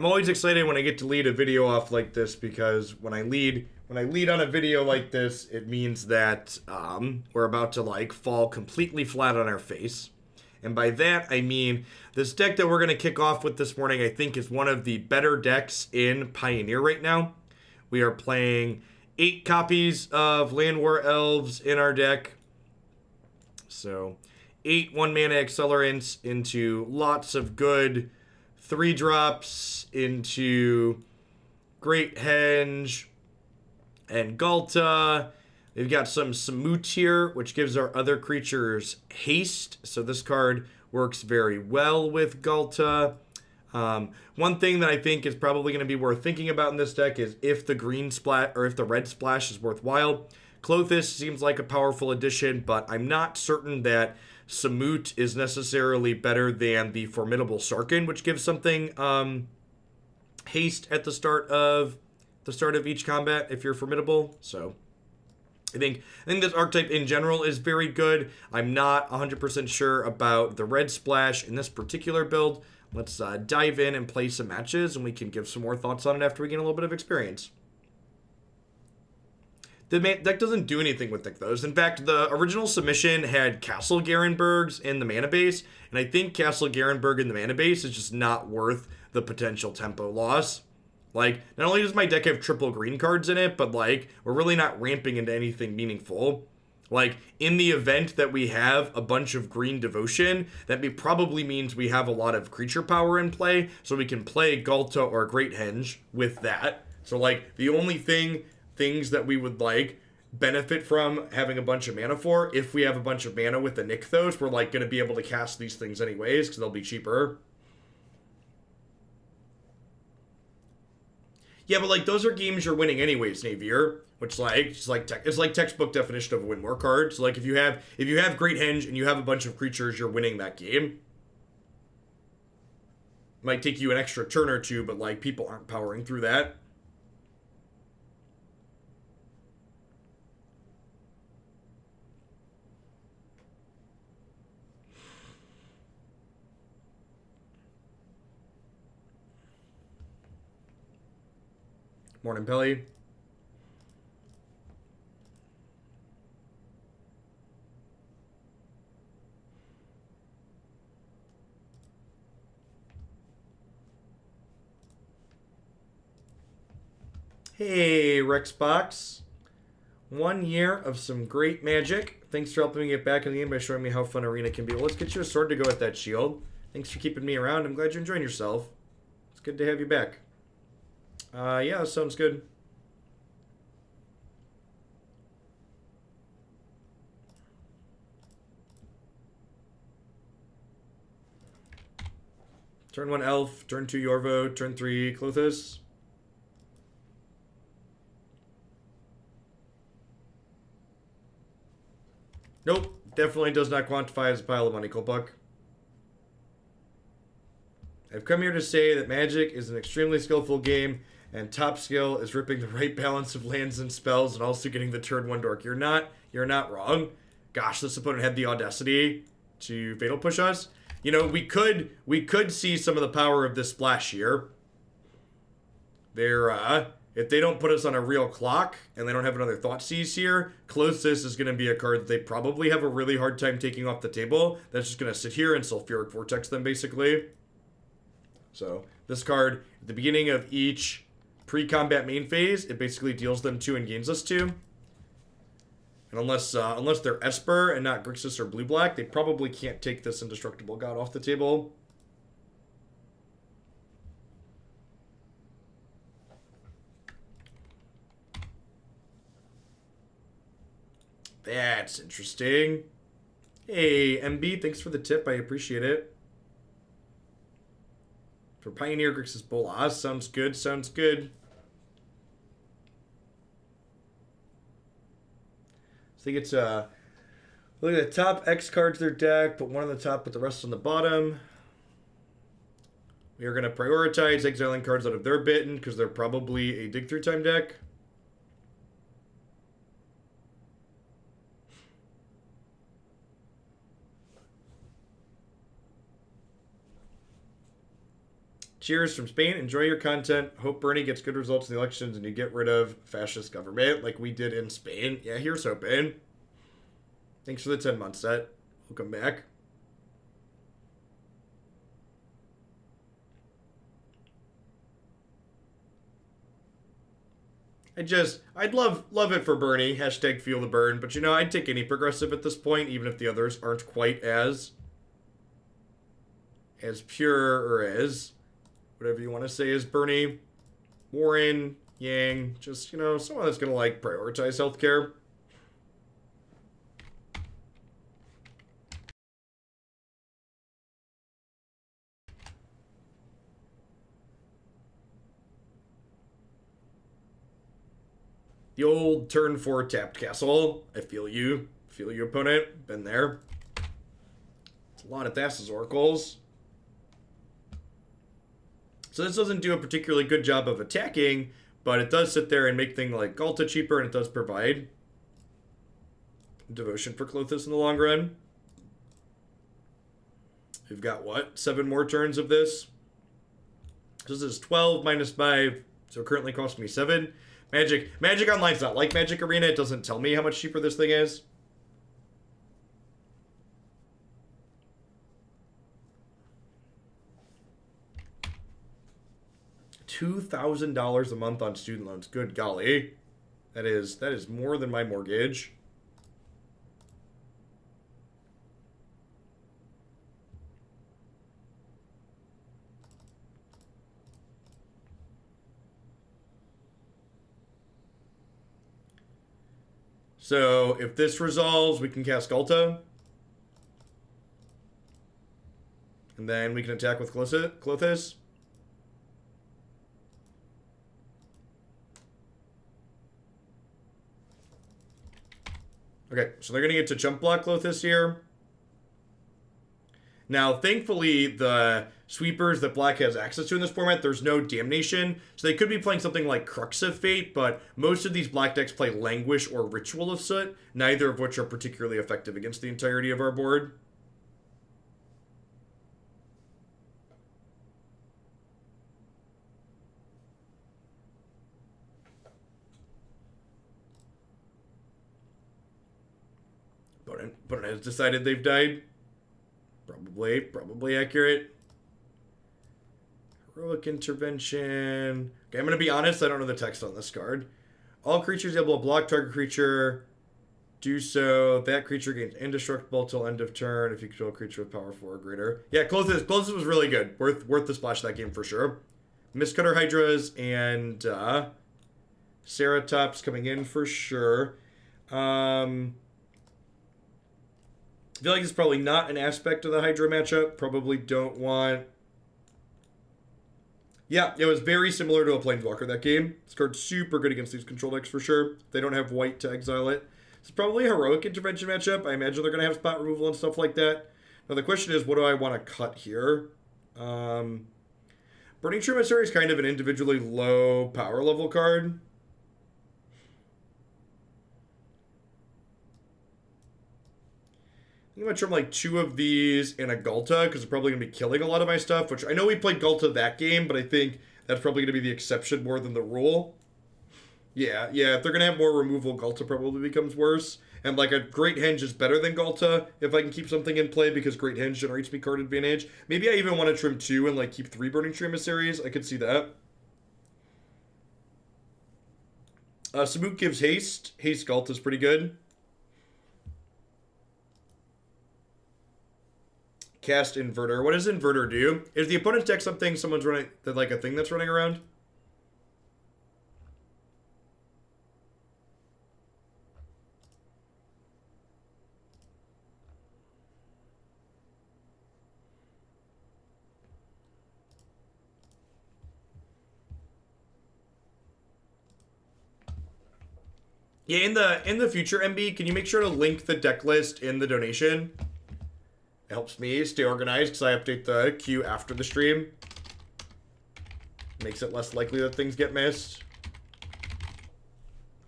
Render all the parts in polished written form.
I'm always excited when I get to lead a video off like this, because when I lead on a video like this, it means that we're about to like fall completely flat on our face. And by that, I mean this deck that we're going to kick off with this morning, I think, is one of the better decks in Pioneer right now. We are playing 8 copies of Llanowar Elves in our deck. So 8 1-mana accelerants into lots of good 3-drops into Great Henge and Ghalta. They've got some Samut here, which gives our other creatures haste. So this card works very well with Ghalta. One thing that I think is probably going to be worth thinking about in this deck is if the green splash or if the red splash is worthwhile. Klothys seems like a powerful addition, but I'm not certain that Samut is necessarily better than the Formidable Sarkhan, which gives something haste at the start of each combat if you're formidable. So I think this archetype in general is very good. I'm not 100% sure about the red splash in this particular build. Let's dive in and play some matches, and we can give some more thoughts on it after we get a little bit of experience. The deck doesn't do anything with Nykthos. In fact, the original submission had Castle Garenbrigs in the mana base, and I think Castle Garenbrig in the mana base is just not worth the potential tempo loss. Like, not only does my deck have triple green cards in it, but like, we're really not ramping into anything meaningful. Like, in the event that we have a bunch of green devotion, that probably means we have a lot of creature power in play, so we can play Ghalta or Great Henge with that. So like, the only things that we would like benefit from having a bunch of mana for, if we have a bunch of mana with the Nykthos, we're like going to be able to cast these things anyways, because they'll be cheaper. Yeah, but like, those are games you're winning anyways, Navier. Which it's like textbook definition of a win more card. So like, if you have Great Henge and you have a bunch of creatures, you're winning that game. Might take you an extra turn or two, but like, people aren't powering through that. Morning, Pelly. Hey, Rexbox. 1 year of some great magic. Thanks for helping me get back in the game by showing me how fun Arena can be. Well, let's get you a sword to go with that shield. Thanks for keeping me around. I'm glad you're enjoying yourself. It's good to have you back. Yeah, that sounds good. Turn 1 Elf, turn 2 Yorvo, turn 3 Klothys. Nope, definitely does not quantify as a pile of money, Kolpuck. I've come here to say that Magic is an extremely skillful game, and top skill is ripping the right balance of lands and spells and also getting the turn 1 dork. You're not wrong. Gosh, this opponent had the audacity to fatal push us. You know, we could see some of the power of this splash here. If they don't put us on a real clock and they don't have another Thoughtseize here, Klothys is going to be a card that they probably have a really hard time taking off the table. That's just going to sit here and Sulfuric Vortex them, basically. So, this card, at the beginning of each pre-combat main phase, it basically deals them 2 and gains us 2. And unless they're Esper and not Grixis or Blue-Black, they probably can't take this Indestructible God off the table. That's interesting. Hey, MB, thanks for the tip. I appreciate it. For Pioneer, Grixis Bolas. Sounds good, sounds good. I think it's look at the top X cards of their deck, put one on the top, put the rest on the bottom. We are going to prioritize exiling cards out of their bitten because they're probably a dig through time deck. Cheers from Spain. Enjoy your content. Hope Bernie gets good results in the elections and you get rid of fascist government like we did in Spain. Yeah, here's hoping. Thanks for the 10 months set. Welcome back. I'd love it for Bernie. Hashtag feel the burn. But, you know, I'd take any progressive at this point, even if the others aren't quite as pure or as, whatever you want to say, as Bernie. Warren, Yang, just, you know, someone that's going to, like, prioritize healthcare. The old turn 4 tapped castle. I feel you. Feel you, opponent. Been there. It's a lot of Thassa's oracles. So this doesn't do a particularly good job of attacking, but it does sit there and make things like Ghalta cheaper, and it does provide devotion for Klothys in the long run. We've got, what, 7 more turns of this? So this is 12 minus 5, so it currently costs me 7. Magic Online's not like Magic Arena. It doesn't tell me how much cheaper this thing is. $2,000 a month on student loans. Good golly. That is more than my mortgage. So if this resolves, we can cast Ghalta. And then we can attack with Klothys. Okay, so they're going to get to jump block Klothys here. Now, thankfully, the sweepers that black has access to in this format, there's no damnation. So they could be playing something like Crux of Fate, but most of these black decks play Languish or Ritual of Soot, neither of which are particularly effective against the entirety of our board. Opponent has decided they've died. Probably accurate. Heroic Intervention. Okay, I'm going to be honest, I don't know the text on this card. All creatures able to block target creature. Do so. That creature gains indestructible till end of turn if you control a creature with power 4 or greater. Yeah, Klothys was really good. Worth the splash that game for sure. Mistcutter Hydras and Ceratops coming in for sure. I feel like it's probably not an aspect of the Hydra matchup. Probably don't want... Yeah, it was very similar to a Planeswalker, that game. This card's super good against these control decks for sure. They don't have white to exile it. It's probably a Heroic Intervention matchup. I imagine they're going to have spot removal and stuff like that. Now the question is, what do I want to cut here? Burning-Tree Emissary is kind of an individually low power level card. I'm going to trim like 2 of these in a Ghalta, because they're probably going to be killing a lot of my stuff, which I know we played Ghalta that game, but I think that's probably going to be the exception more than the rule. Yeah, if they're going to have more removal, Ghalta probably becomes worse. And like a Great Henge is better than Ghalta if I can keep something in play, because Great Henge generates me card advantage. Maybe I even want to trim 2 and like keep 3 Burning-Tree Emissaries. I could see that. Samut gives haste. Haste Ghalta is pretty good. Cast Inverter. What does Inverter do? Is the opponent's deck something someone's running, like a thing that's running around? Yeah, in the future, MB, can you make sure to link the deck list in the donation? It helps me stay organized because I update the queue after the stream. Makes it less likely that things get missed.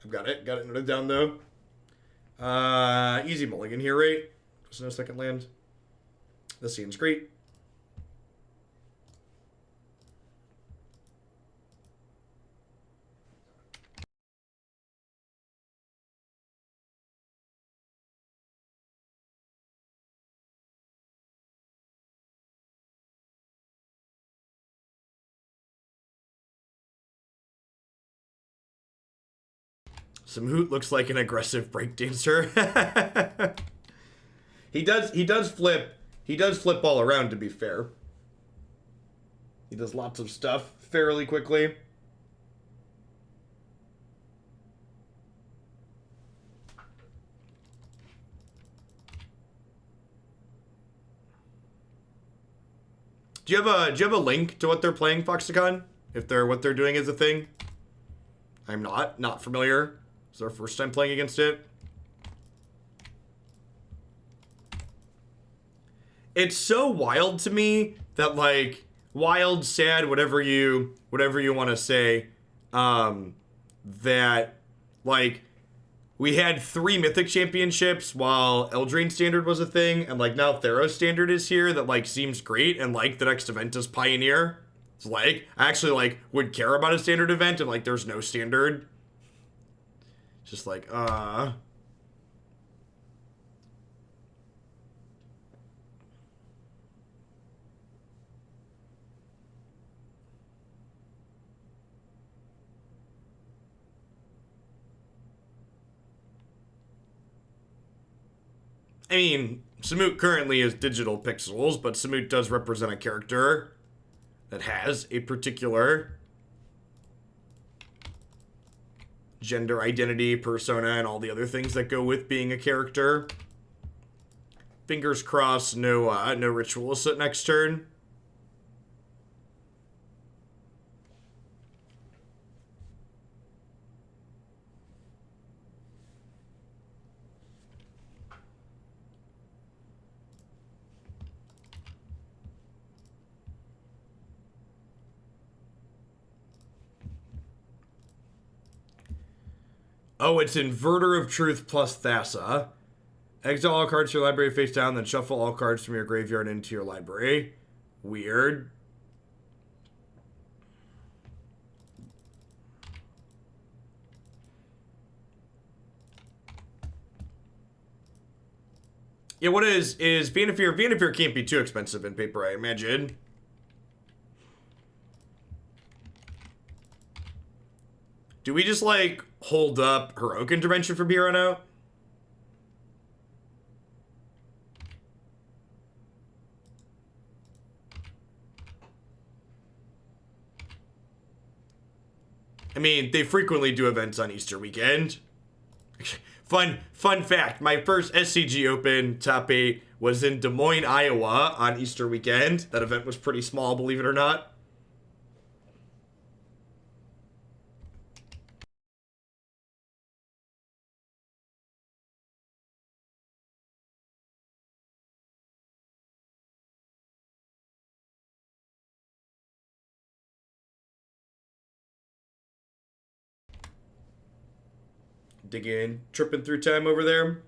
I've got it noted down though. Easy mulligan here, right? Just no second land. This seems great. Samut looks like an aggressive breakdancer. He does flip all around, to be fair. He does lots of stuff fairly quickly. Do you have a link to what they're playing, Foxicon? If what they're doing is a thing? I'm not familiar. It's our first time playing against it. It's so wild to me that, like, wild, sad, whatever you want to say, that, like, we had 3 Mythic Championships while Eldraine Standard was a thing, and, like, now Theros Standard is here that, like, seems great, and, like, the next event is Pioneer. It's like, I actually, like, would care about a Standard event, and, like, there's no Standard. Just like, I mean, Samut currently is digital pixels, but Samut does represent a character that has a particular gender identity, persona, and all the other things that go with being a character. Fingers crossed, no rituals at next turn. Oh, it's Inverter of Truth plus Thassa. Exile all cards to your library face down, then shuffle all cards from your graveyard into your library. Weird. Yeah, what is Vaynefer? Vaynefer can't be too expensive in paper, I imagine. Do we just, like, hold up Heroic Intervention from here on out? I mean, they frequently do events on Easter weekend. Fun fact, my first SCG Open top 8 was in Des Moines, Iowa on Easter weekend. That event was pretty small, believe it or not. Digging, tripping through time over there.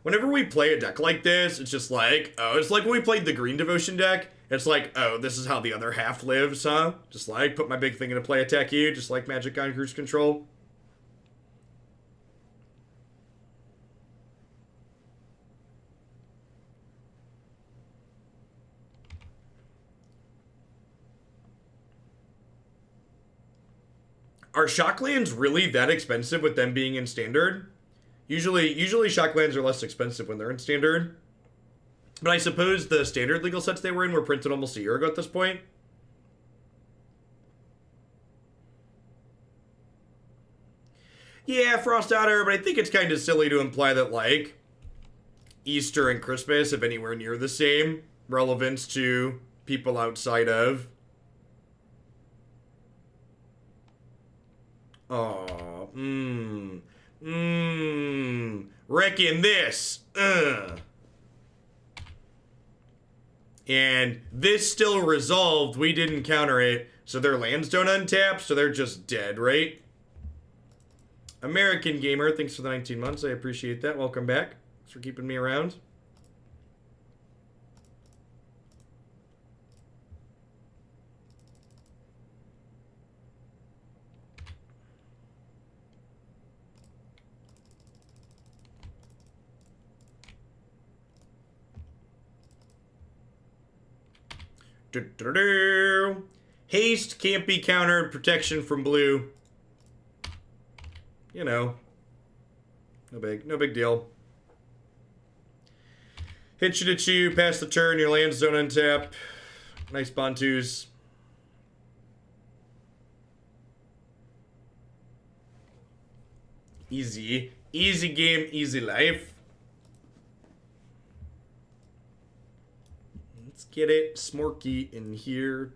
Whenever we play a deck like this, it's just like, oh, it's like when we played the Green Devotion deck. It's like, oh, this is how the other half lives, huh? Just like, put my big thing into play, attack you, just like Magic on Cruise Control. Are Shocklands really that expensive with them being in Standard? Usually Shocklands are less expensive when they're in Standard. But I suppose the Standard legal sets they were in were printed almost a year ago at this point. Yeah, Frost Otter, but I think it's kind of silly to imply that, like, Easter and Christmas have anywhere near the same relevance to people outside of... Oh, reckon this. And this still resolved. We didn't counter it. So their lands don't untap, so they're just dead, right? American Gamer, thanks for the 19 months. I appreciate that. Welcome back. Thanks for keeping me around. Haste can't be countered. Protection from blue. You know. No big deal. Hit you to chew, pass the turn, your land zone untap. Nice Bantus. Easy. Easy game, easy life. Let's get it Smorky in here.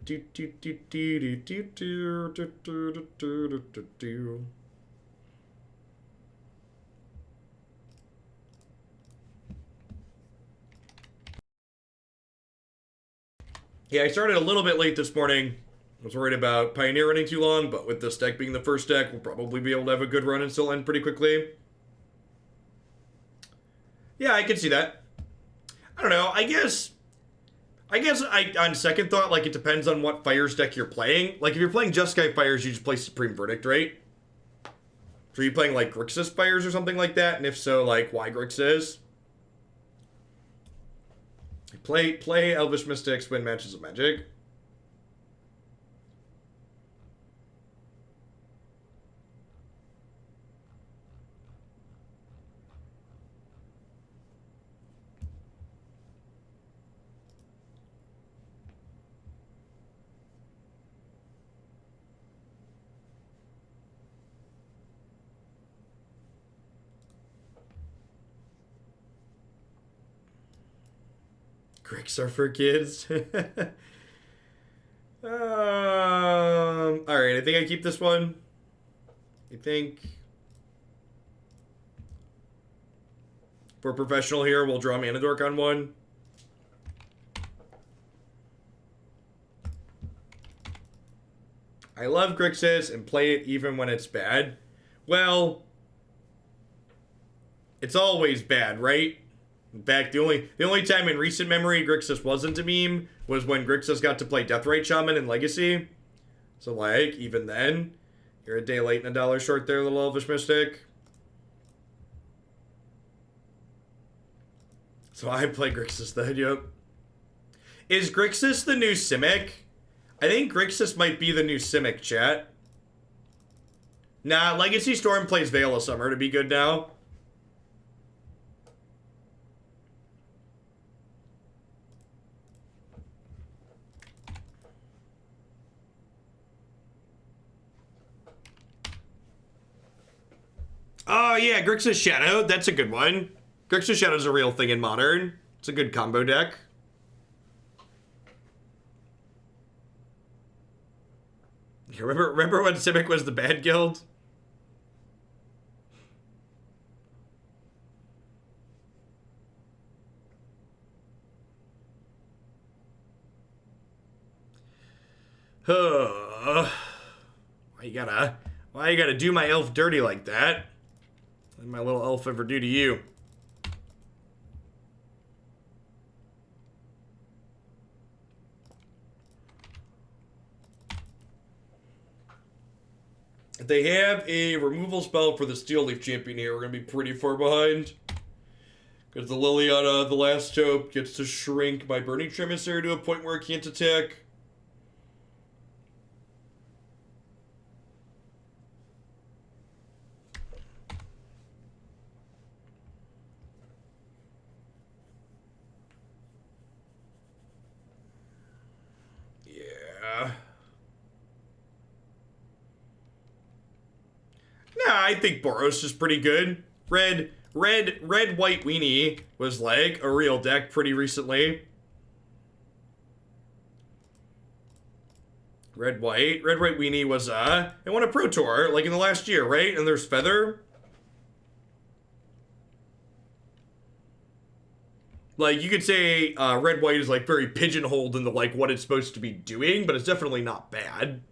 Yeah, I started a little bit late this morning. I was worried about Pioneer running too long, but with this deck being the first deck, we'll probably be able to have a good run and still end pretty quickly. Yeah, I can see that. I don't know, I guess on second thought, like, it depends on what Fires deck you're playing. Like, if you're playing Jeskai Fires, you just play Supreme Verdict, right? So are you playing, like, Grixis Fires or something like that? And if so, like, why Grixis? Play Elvish Mystics, win matches of Magic. Grix are for kids. Alright, I think I keep this one. I think. For professional here, we'll draw Mana Dork on one. I love Grixis and play it even when it's bad. Well, it's always bad, right? In fact, the only time in recent memory Grixis wasn't a meme was when Grixis got to play Deathrite Shaman in Legacy. So, like, even then, you're a day late and a dollar short there, little Elvish Mystic. So I play Grixis then, yep. Is Grixis the new Simic? I think Grixis might be the new Simic, chat. Nah, Legacy Storm plays Veil of Summer to be good now. Oh, yeah, Grixis Shadow. That's a good one. Grixis Shadow's a real thing in Modern. It's a good combo deck. Remember when Simic was the bad guild? Why you gotta do my elf dirty like that? What did my little elf ever do to you? If they have a removal spell for the Steel Leaf Champion here, we're gonna be pretty far behind. Because the Liliana, the last hope, gets to shrink my Burning-Tree Emissary to a point where it can't attack. Yeah. Nah, I think Boros is pretty good. Red white weenie was like a real deck pretty recently. Red white weenie was it won a Pro Tour like in the last year, right? And there's Feather. Like, you could say red white is like very pigeonholed into like what it's supposed to be doing, but it's definitely not bad.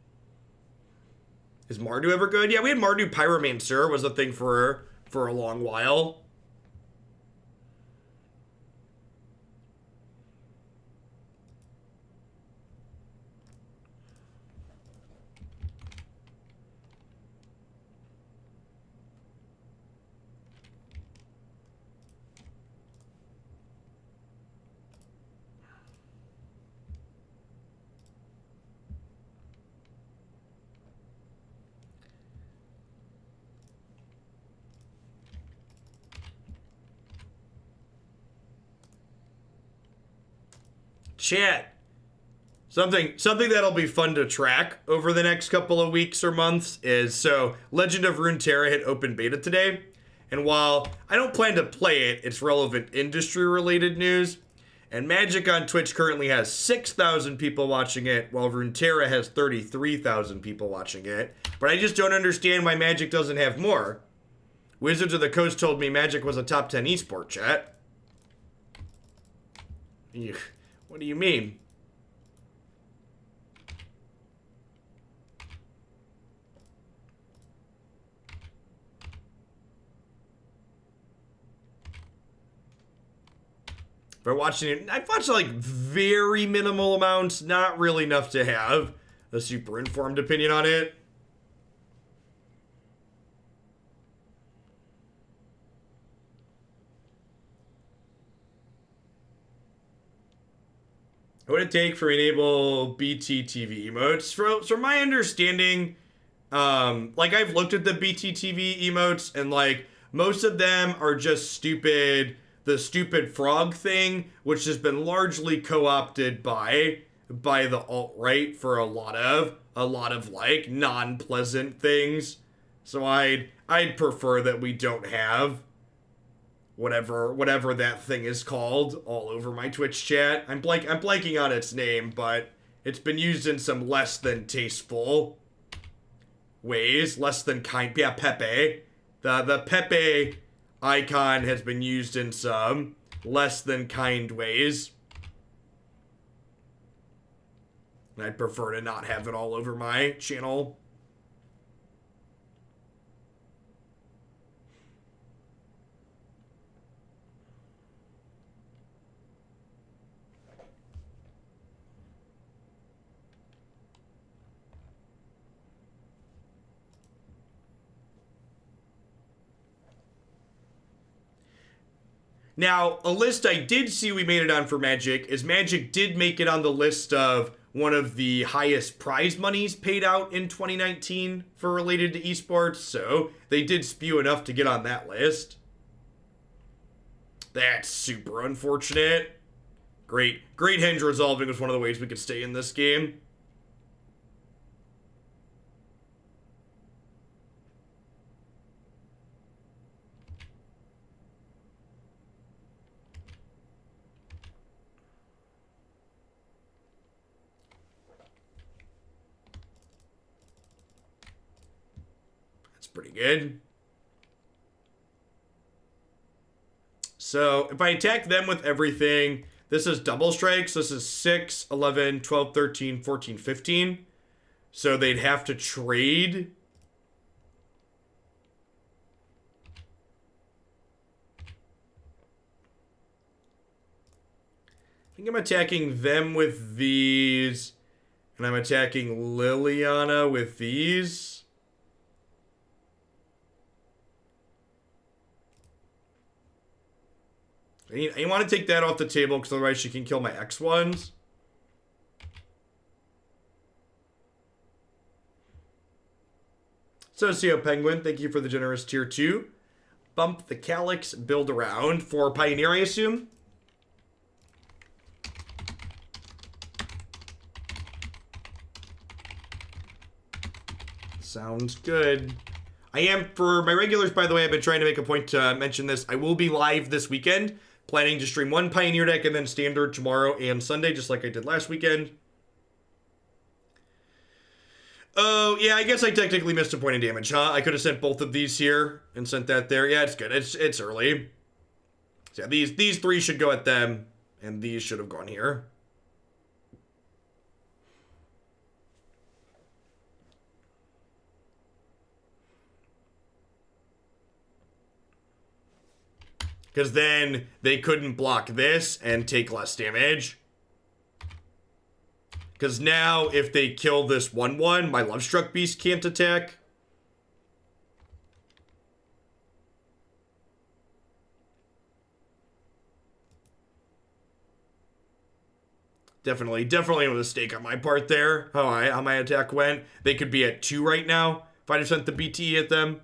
Is Mardu ever good? Yeah, we had Mardu Pyromancer was a thing for a long while. Chat. Something that'll be fun to track over the next couple of weeks or months is, so Legend of Runeterra hit open beta today, and while I don't plan to play it, it's relevant industry-related news, and Magic on Twitch currently has 6,000 people watching it, while Runeterra has 33,000 people watching it, but I just don't understand why Magic doesn't have more. Wizards of the Coast told me Magic was a top 10 esport, chat. What do you mean? I've watched like very minimal amounts, not really enough to have a super informed opinion on it. What would it take for enable BTTV emotes? From my understanding, like I've looked at the BTTV emotes and like most of them are just stupid. The stupid frog thing, which has been largely co-opted by the alt-right for a lot of like non-pleasant things. So I'd prefer that we don't have whatever that thing is called all over my Twitch chat. I'm blanking on its name, but it's been used in some less than tasteful ways, less than kind. Yeah, Pepe. The Pepe icon has been used in some less than kind ways. And I'd prefer to not have it all over my channel. Now, a list I did see we made it on for Magic is Magic did make it on the list of one of the highest prize monies paid out in 2019 for related to esports, so they did spew enough to get on that list. That's super unfortunate. Great Henge resolving was one of the ways we could stay in this game. Pretty good. So if I attack them with everything, this is double strikes. This is 6, 11, 12, 13, 14, 15. So they'd have to trade. I think I'm attacking them with these. And I'm attacking Liliana with these. I want to take that off the table because otherwise she can kill my X1s. Socio Penguin, thank you for the generous tier 2. Bump the Calyx, build around for Pioneer, I assume. Sounds good. I am, for my regulars, by the way, I've been trying to make a point to mention this. I will be live this weekend. Planning to stream one Pioneer deck and then Standard tomorrow and Sunday, just like I did last weekend. Oh, yeah, I guess I technically missed a point of damage, huh? I could have sent both of these here and sent that there. Yeah, it's good. It's early. So yeah, these three should go at them, and these should have gone here. Because then they couldn't block this and take less damage. Because now if they kill this 1/1, my Lovestruck Beast can't attack. Definitely a mistake on my part there. How my attack went. They could be at 2 right now if I just sent the BT at them.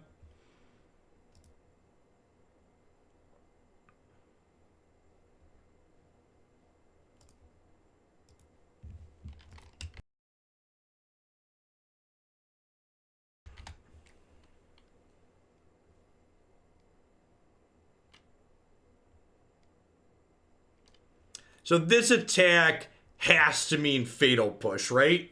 So this attack has to mean Fatal Push, right?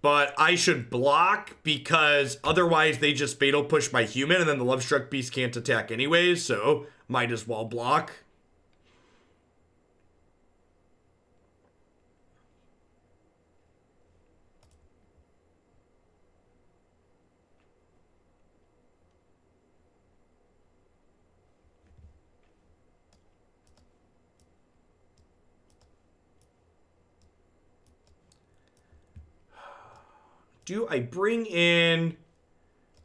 But I should block because otherwise they just Fatal Push my human and then the Lovestruck Beast can't attack anyways, so might as well block. Do I bring in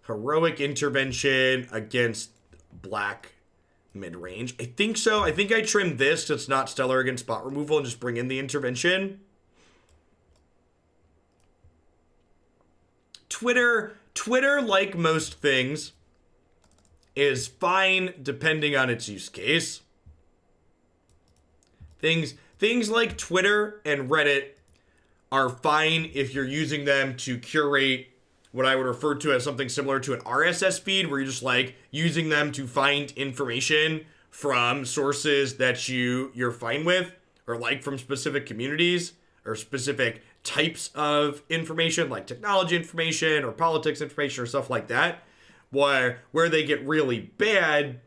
Heroic Intervention against black mid-range? I think so. I think I trim this so it's not stellar against spot removal and just bring in the intervention. Twitter, like most things, is fine depending on its use case. Things like Twitter and Reddit are fine if you're using them to curate what I would refer to as something similar to an RSS feed, where you're just like using them to find information from sources that you're fine with, or like from specific communities or specific types of information, like technology information or politics information or stuff like that. Where they get really bad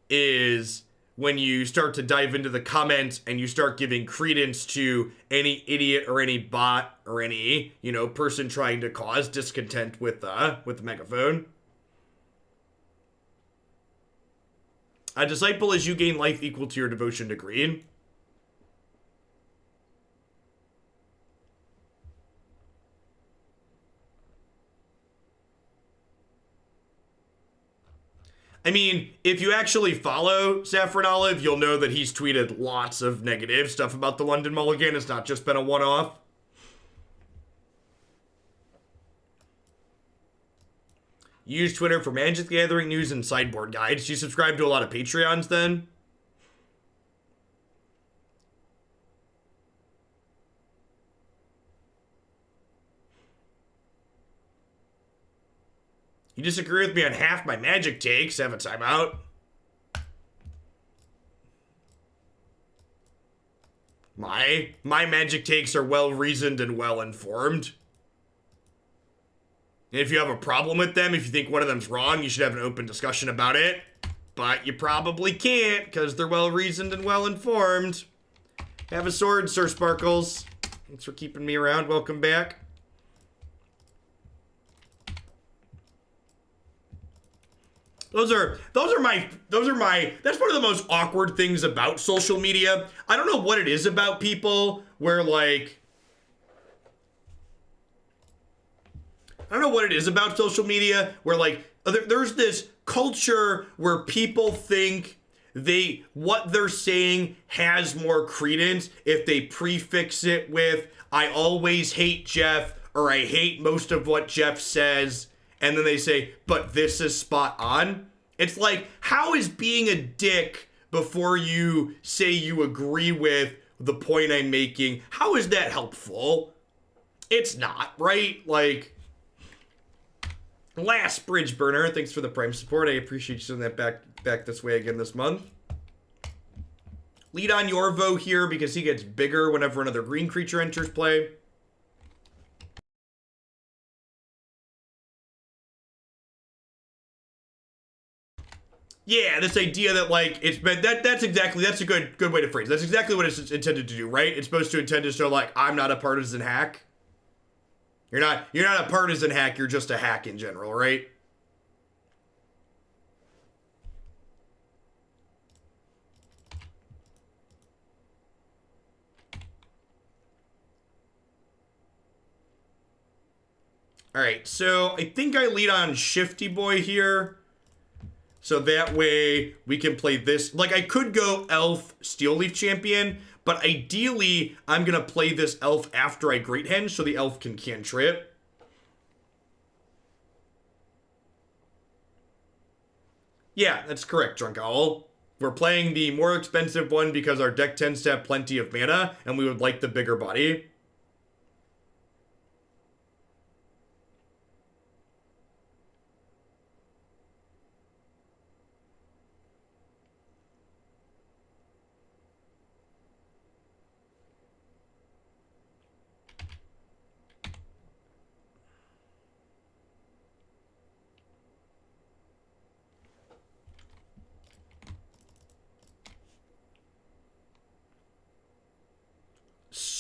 is when you start to dive into the comments and you start giving credence to any idiot or any bot or any, person trying to cause discontent with the megaphone. A disciple is you gain life equal to your devotion to green. I mean, if you actually follow Saffron Olive, you'll know that he's tweeted lots of negative stuff about the London Mulligan. It's not just been a one-off. Use Twitter for Magic the Gathering news and sideboard guides. You subscribe to a lot of Patreons then? You disagree with me on half my Magic takes? Have a timeout. My Magic takes are well-reasoned and well-informed. And if you have a problem with them, if you think one of them's wrong, you should have an open discussion about it. But you probably can't, because they're well-reasoned and well-informed. Have a sword, Sir Sparkles. Thanks for keeping me around. Welcome back. Those are my, that's one of the most awkward things about social media. I don't know what it is about people where like, I don't know what it is about social media where like, there's this culture where people think what they're saying has more credence if they prefix it with, I always hate Jeff, or I hate most of what Jeff says. And then they say, but this is spot on. It's like, how is being a dick before you say you agree with the point I'm making, how is that helpful? It's not, right? Like, Last Bridge Burner, thanks for the Prime support. I appreciate you sending that back this way again this month. Lead on Yorvo here because he gets bigger whenever another green creature enters play. Yeah, this idea that like it's been that's a good way to phrase. That's exactly what it's intended to do, right? It's supposed to intend to show like I'm not a partisan hack. You're not a partisan hack, you're just a hack in general, right? All right, so I think I lead on Shifty Boy here. So that way we can play this. Like I could go Elf Steel Leaf Champion, but ideally I'm going to play this Elf after I Great Henge so the Elf can cantrip. Yeah, that's correct, Drunk Owl. We're playing the more expensive one because our deck tends to have plenty of mana and we would like the bigger body.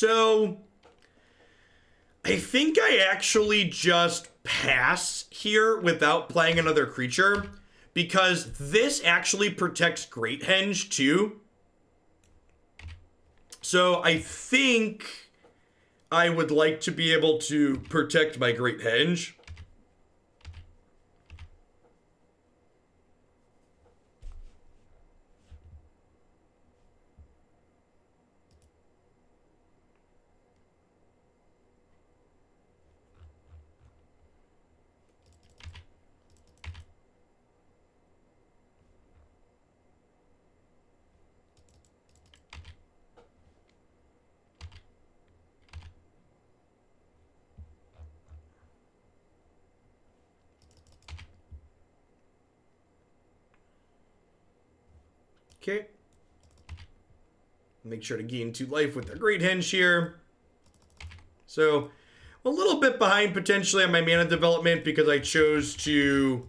So I think I actually just pass here without playing another creature, because this actually protects Great Henge too. So I think I would like to be able to protect my Great Henge. Okay. Make sure to gain 2 life with the Great Henge here. So, a little bit behind potentially on my mana development because I chose to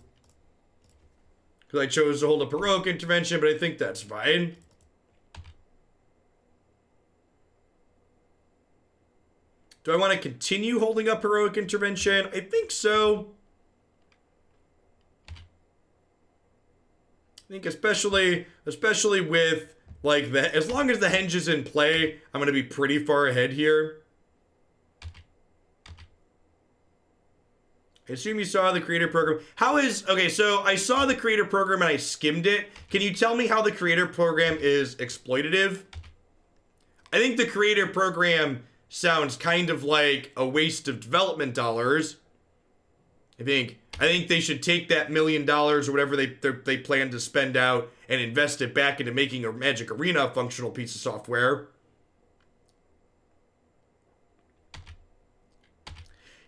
hold a Heroic Intervention, but I think that's fine. Do I want to continue holding up Heroic Intervention? I think so. I think especially with like as long as the Henge is in play, I'm going to be pretty far ahead here. I assume you saw the creator program. Okay, so I saw the creator program and I skimmed it. Can you tell me how the creator program is exploitative? I think the creator program sounds kind of like a waste of development dollars. I think they should take that $1 million or whatever they plan to spend out and invest it back into making a Magic Arena a functional piece of software.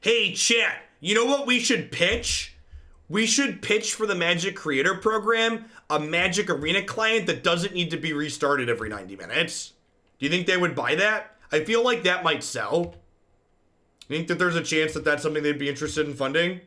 Hey, chat, you know what we should pitch? We should pitch for the Magic Creator Program a Magic Arena client that doesn't need to be restarted every 90 minutes. Do you think they would buy that? I feel like that might sell. You think that there's a chance that that's something they'd be interested in funding?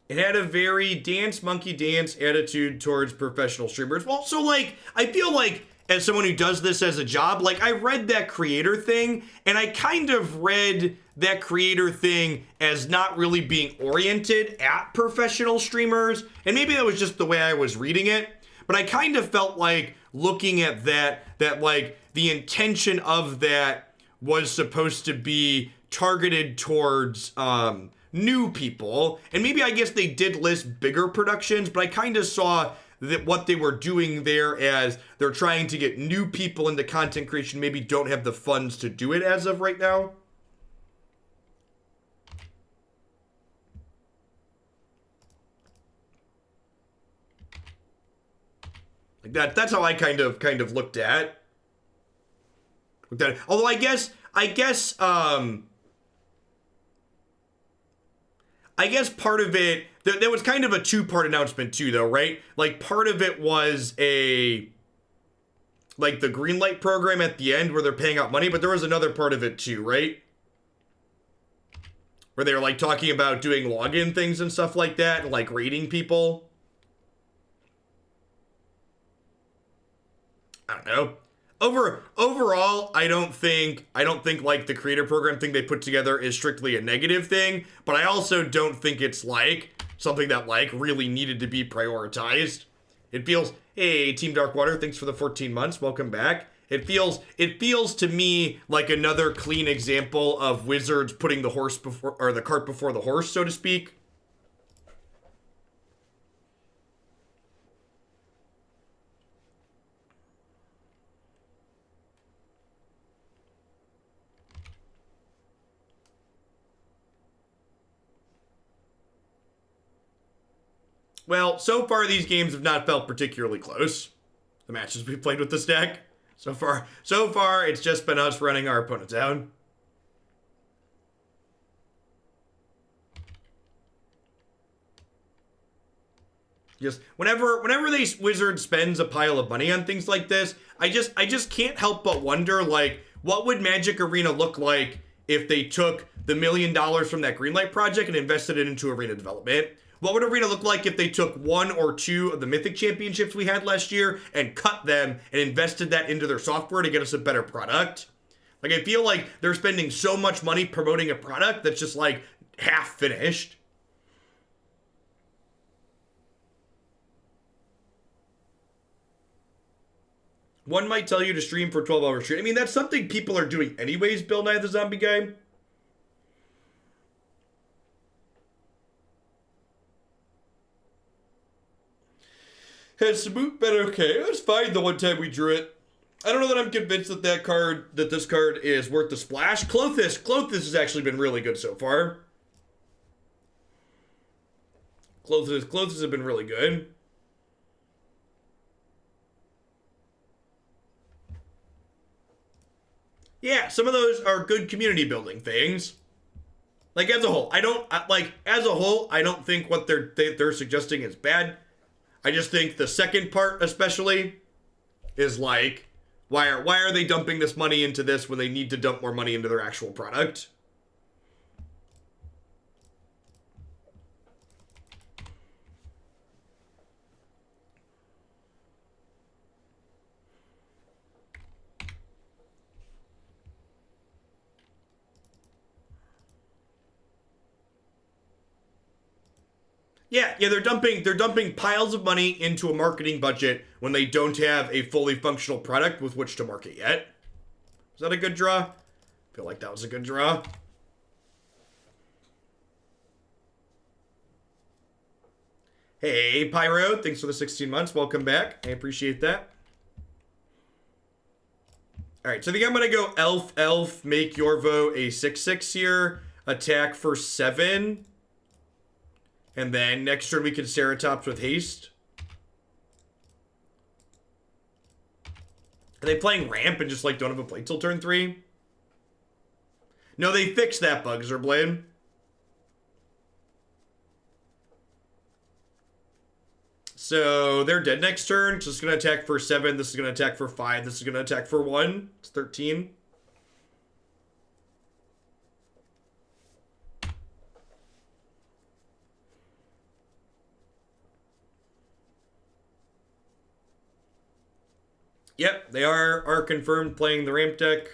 It had a very dance monkey dance attitude towards professional streamers. Well, so like, I feel like as someone who does this as a job, like I read that creator thing and I kind of read that creator thing as not really being oriented at professional streamers. And maybe that was just the way I was reading it. But I kind of felt like looking at that like the intention of that was supposed to be targeted towards, new people, and maybe I guess they did list bigger productions, but I kind of saw that what they were doing there as they're trying to get new people into content creation, maybe don't have the funds to do it as of right now. Like that's how I kind of looked at it. Although I guess part of it, there was kind of a 2-part announcement too, though, right? Like, part of it was like the Greenlight program at the end where they're paying out money, but there was another part of it too, right? Where they were, like, talking about doing login things and stuff like that, and, like, rating people. I don't know. Overall, I don't think like the creator program thing they put together is strictly a negative thing, but I also don't think it's like something that like really needed to be prioritized. It feels, hey, Team Darkwater, thanks for the 14 months, welcome back. It feels to me like another clean example of Wizards putting the cart before the horse, so to speak. Well, so far these games have not felt particularly close. The matches we've played with this deck. So far, it's just been us running our opponents out. Just whenever these Wizard spends a pile of money on things like this, I just can't help but wonder, like, what would Magic Arena look like if they took the $1 million from that Greenlight project and invested it into arena development? What would arena look like if they took 1 or 2 of the Mythic Championships we had last year and cut them and invested that into their software to get us a better product? Like, I feel like they're spending so much money promoting a product that's just, like, half finished. One might tell you to stream for 12 hours straight. I mean, that's something people are doing anyways, Bill Nye the Zombie Guy. Has Samut been okay? It was fine the one time we drew it. I don't know that I'm convinced that this card is worth the splash. Klothys has actually been really good so far. Klothys have been really good. Yeah, some of those are good community building things. Like, as a whole, I don't think what they're suggesting is bad. I just think the second part especially is like, why are they dumping this money into this when they need to dump more money into their actual product? Yeah, they're dumping piles of money into a marketing budget when they don't have a fully functional product with which to market yet. Is that a good draw? I feel like that was a good draw. Hey, Pyro, thanks for the 16 months. Welcome back. I appreciate that. All right, so I think I'm going to go Elf, make Yorvo a 6/6 here, attack for 7. And then next turn we can Ceratops with haste. Are they playing ramp and just like don't have a play till turn 3? No, they fixed that bug, Zerblade. So they're dead next turn. So it's going to attack for 7. This is going to attack for 5. This is going to attack for 1. It's 13. Yep, they are confirmed playing the ramp deck.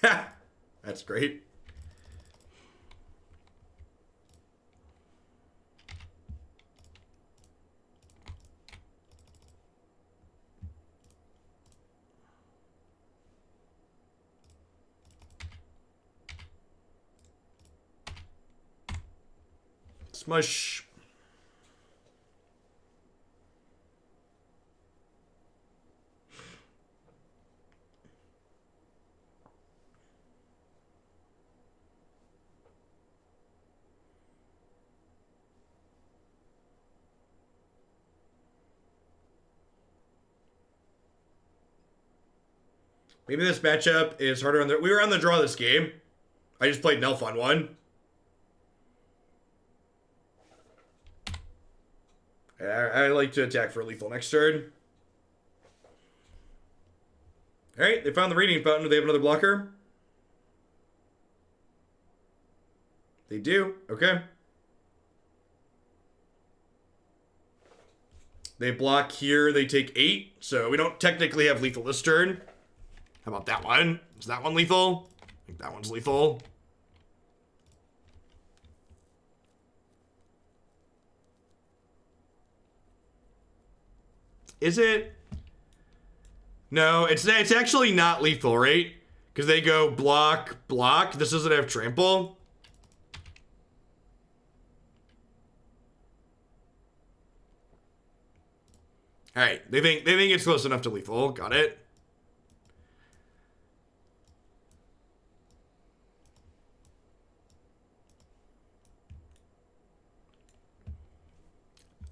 Ha! That's great. Smush. Maybe this matchup is harder on the... We were on the draw this game. I just played an elf on one. I like to attack for lethal next turn. Alright, they found the reading fountain. Do they have another blocker? They do. Okay. They block here. They take 8. So we don't technically have lethal this turn. How about that one? Is that one lethal? I think that one's lethal. Is it? No, it's actually not lethal, right? Because they go block, block. This doesn't have trample. All right, they think it's close enough to lethal. Got it.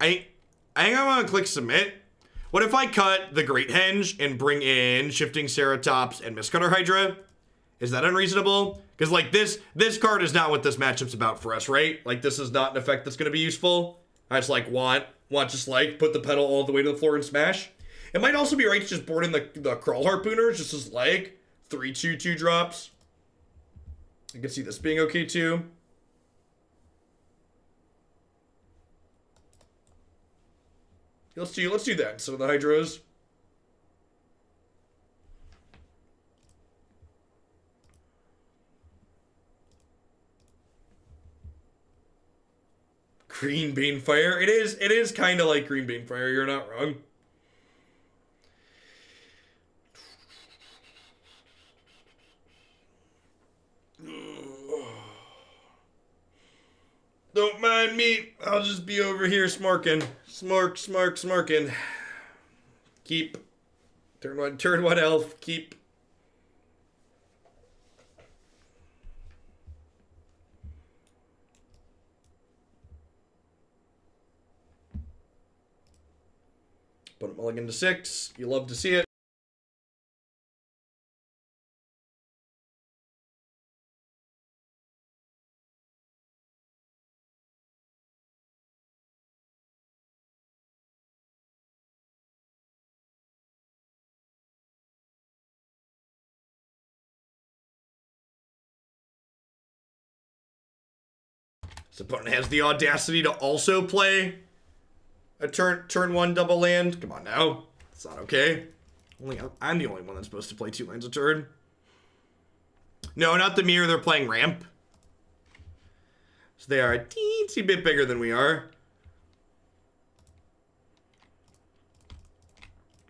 I think I want to click submit. What if I cut the Great Henge and bring in Shifting Ceratops and Mistcutter Hydra? Is that unreasonable? Because like this card is not what this matchup's about for us, right? Like this is not an effect that's going to be useful. I just like want just like put the pedal all the way to the floor and smash. It might also be right to just board in the Kraul Harpooner just as like 3/2/2 drops. I can see this being okay too. Let's do that. So the Hydras. Green Banefire. It is kind of like Green Banefire. You're not wrong. Don't mind me. I'll just be over here smarking. Smarking. Keep. Turn one elf. Keep. Put a mulligan to 6. You love to see it. This opponent has the audacity to also play a turn 1 double land. Come on now. It's not okay. I'm the only one that's supposed to play 2 lands a turn. No, not the mirror. They're playing ramp. So they are a teensy bit bigger than we are.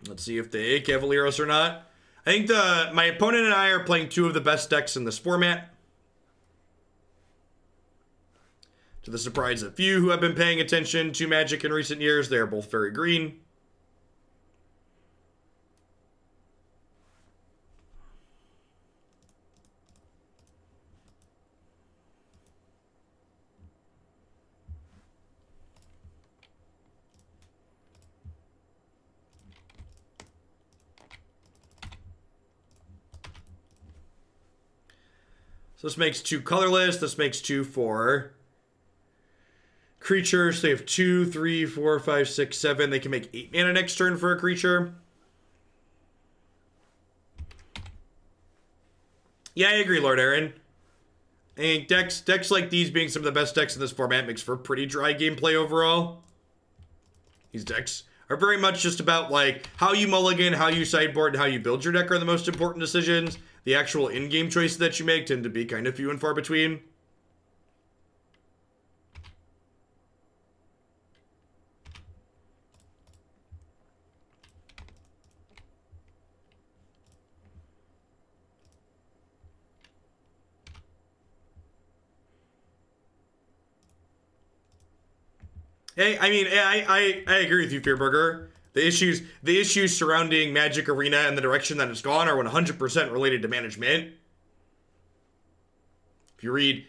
Let's see if they Cavalier us or not. I think my opponent and I are playing 2 of the best decks in this format. To the surprise of few who have been paying attention to Magic in recent years, they are both very green. So this makes 2 colorless. This makes 2 for creatures. They have 2, 3, 4, 5, 6, 7. They can make 8 mana next turn for a creature. Yeah, I agree, Lord Aaron. I think decks like these being some of the best decks in this format makes for pretty dry gameplay overall. These decks are very much just about like how you mulligan, how you sideboard, and how you build your deck are the most important decisions. The actual in-game choices that you make tend to be kind of few and far between. Hey, I mean, I agree with you, Fearburger. The issues surrounding Magic Arena and the direction that it's gone are 100% related to management. If you read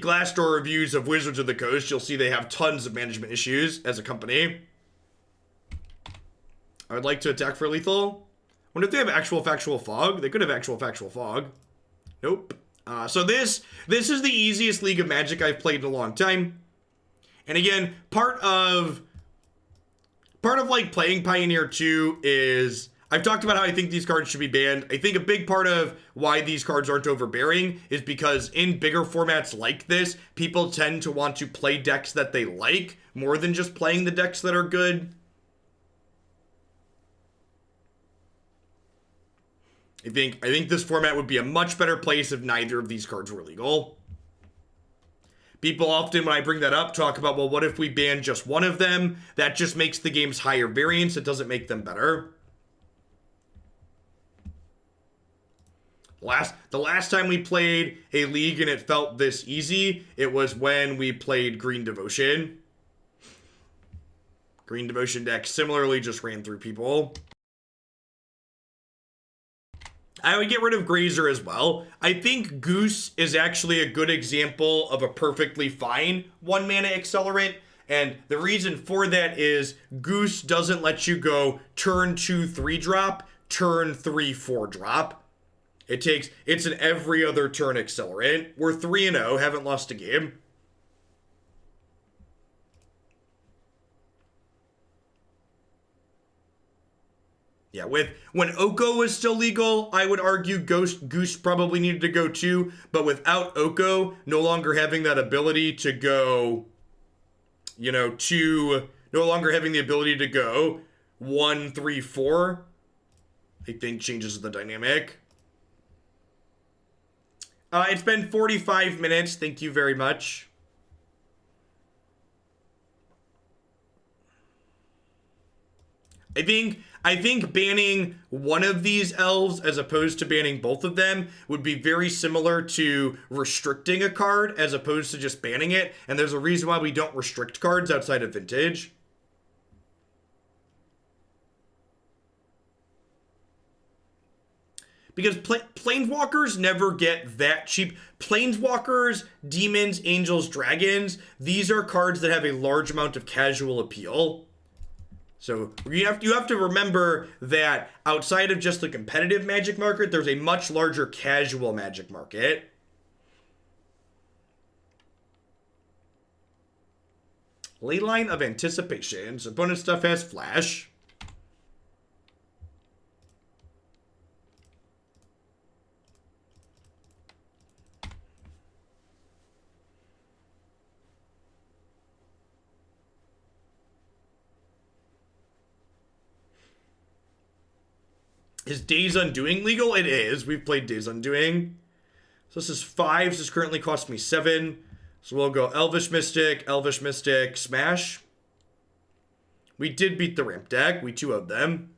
Glassdoor reviews of Wizards of the Coast, you'll see they have tons of management issues as a company. I would like to attack for lethal. Wonder if they have actual factual fog. They could have actual factual fog. Nope. So this is the easiest League of Magic I've played in a long time. And again, part of like playing Pioneer 2 is I've talked about how I think these cards should be banned. I think a big part of why these cards aren't overbearing is because in bigger formats like this, people tend to want to play decks that they like more than just playing the decks that are good. I think this format would be a much better place if neither of these cards were legal. People often, when I bring that up, talk about, well, what if we ban just one of them? That just makes the games higher variance. It doesn't make them better. The last time we played a league and it felt this easy, it was when we played Green Devotion. Green Devotion deck similarly just ran through people. I would get rid of Grazer as well. I think Goose is actually a good example of a perfectly fine 1-mana accelerant. And the reason for that is Goose doesn't let you go turn 2 3-drop, turn 3 4-drop. It's an every other turn accelerant. We're 3-0, haven't lost a game. Yeah, when Oko was still legal, I would argue Goose probably needed to go too, but without Oko no longer having that ability to go, you know, no longer having the ability to go 1, 3, 4, I think changes the dynamic. It's been 45 minutes. Thank you very much. I think banning one of these elves as opposed to banning both of them would be very similar to restricting a card as opposed to just banning it. And there's a reason why we don't restrict cards outside of Vintage. Because Planeswalkers never get that cheap. Planeswalkers, Demons, Angels, Dragons, these are cards that have a large amount of casual appeal. So you have to remember that outside of just the competitive Magic market, there's a much larger casual Magic market. Leyline of Anticipation. So opponent stuff has flash. Is Days Undoing legal? It is. We've played Days Undoing. So this is 5. This currently costs me 7. So we'll go Elvish Mystic, Smash. We did beat the ramp deck. We 2-0'd them.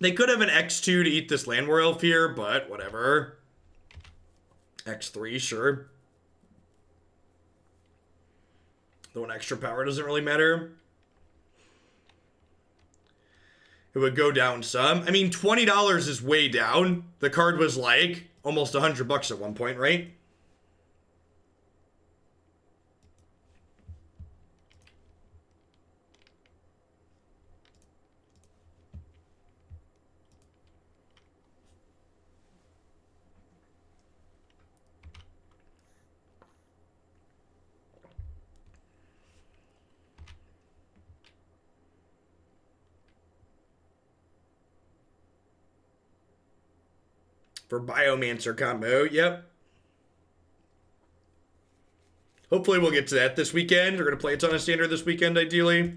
They could have an X2 to eat this Llanowar Elf here, but whatever. X3, sure. Though an extra power doesn't really matter. It would go down some. I mean, $20 is way down. The card was like almost $100 at one point, right? For Biomancer combo, yep. Hopefully we'll get to that this weekend. We're going to play a ton of Standard this weekend, ideally.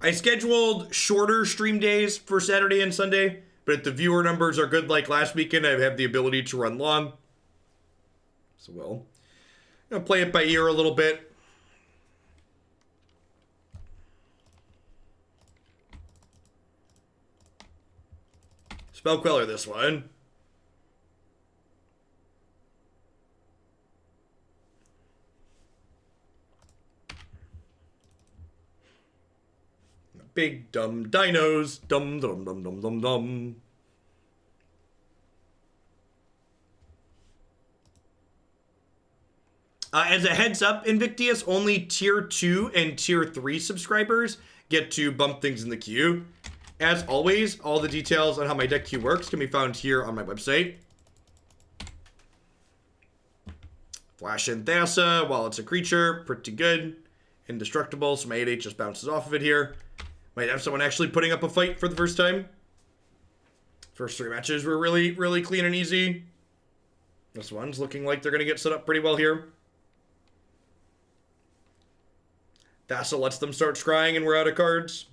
I scheduled shorter stream days for Saturday and Sunday, but if the viewer numbers are good like last weekend, I have the ability to run long. So we'll play it by ear a little bit. Spell Queller this one. Big dumb dinos. Dum dum dum dum dum dum. As a heads up, Invictius, only tier 2 and tier 3 subscribers get to bump things in the queue. As always, all the details on how my deck queue works can be found here on my website. Flash in Thassa while it's a creature. Pretty good. Indestructible, so my 8/8 just bounces off of it here. Might have someone actually putting up a fight for the first time. First 3 matches were really, really clean and easy. This one's looking like they're going to get set up pretty well here. Thassa lets them start scrying and we're out of cards.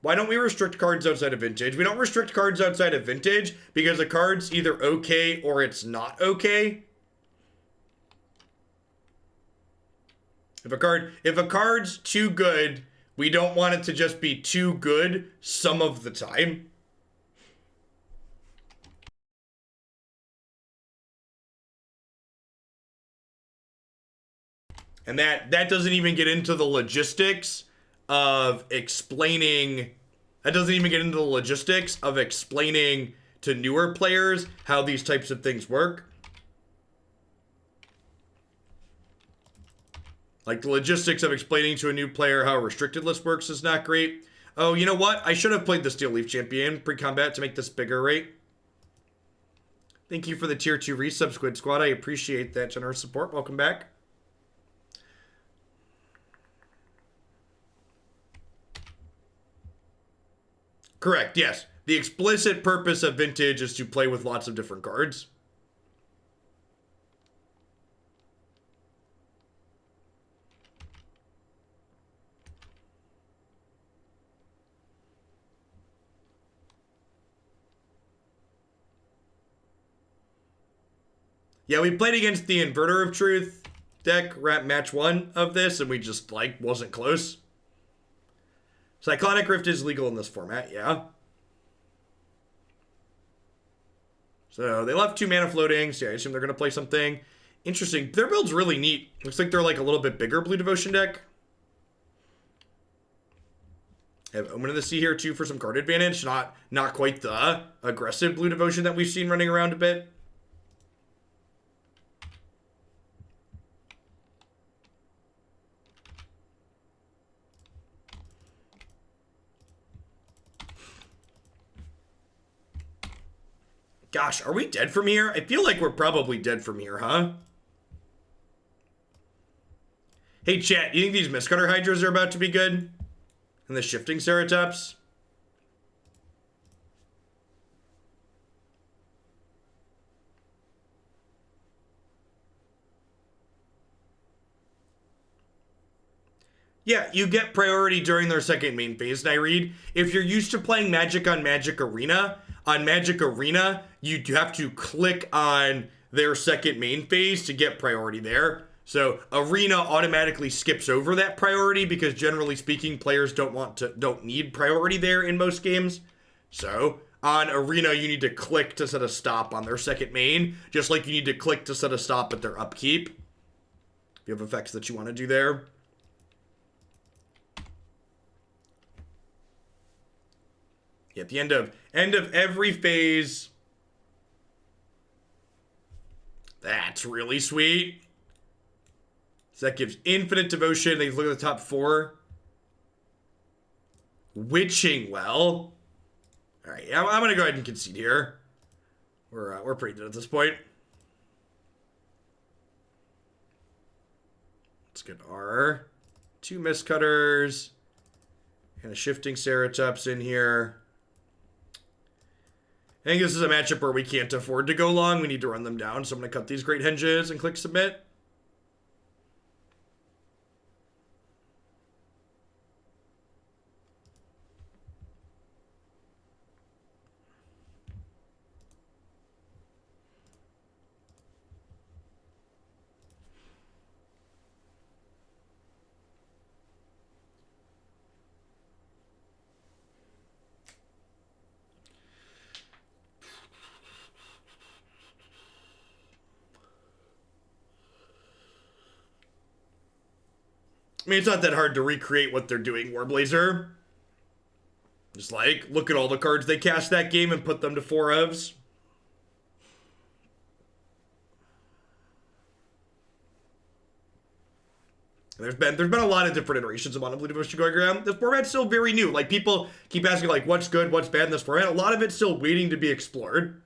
Why don't we restrict cards outside of Vintage? We don't restrict cards outside of Vintage because the card's either okay or it's not okay. If a card's too good, we don't want it to just be too good some of the time. And that doesn't even get into the logistics of explaining to newer players how these types of things work. Like the logistics of explaining to a new player how a restricted list works is not great. Oh, you know what? I should have played the Steel Leaf Champion pre-combat to make this bigger, right? Thank you for the tier 2 resub, Squid Squad. I appreciate that generous support. Welcome back. Correct, yes. The explicit purpose of Vintage is to play with lots of different cards. Yeah, we played against the Inverter of Truth deck match 1 of this, and we just, like, wasn't close. Cyclonic Rift is legal in this format, yeah. So they left 2 mana floating, so I assume they're going to play something. Interesting. Their build's really neat. Looks like they're like a little bit bigger Blue Devotion deck. I have Omen of the Sea here too for some card advantage. Not quite the aggressive Blue Devotion that we've seen running around a bit. Gosh, are we dead from here? I feel like we're probably dead from here, huh? Hey, chat, you think these Mistcutter Hydras are about to be good? And the Shifting Ceratops? Yeah, you get priority during their second main phase, Nyreed. If you're used to playing Magic on Magic Arena, you have to click on their second main phase to get priority there. So Arena automatically skips over that priority because generally speaking, players don't need priority there in most games. So on Arena, you need to click to set a stop on their second main, just like you need to click to set a stop at their upkeep. If you have effects that you want to do there. At the end of every phase. That's really sweet. So that gives infinite devotion. They look at the top 4. Witching Well. All right, I'm gonna go ahead and concede here. We're pretty good at this point. Let's get our 2 Mistcutters and a Shifting Ceratops in here. I think this is a matchup where we can't afford to go long. We need to run them down. So I'm going to cut these Great Henges and click submit. I mean, it's not that hard to recreate what they're doing, Warblazer. Just like, look at all the cards they cast that game and put them to 4 ofs. There's been a lot of different iterations of Mono Blue Devotion going around. This format's still very new. Like, people keep asking, like, what's good, what's bad in this format. A lot of it's still waiting to be explored.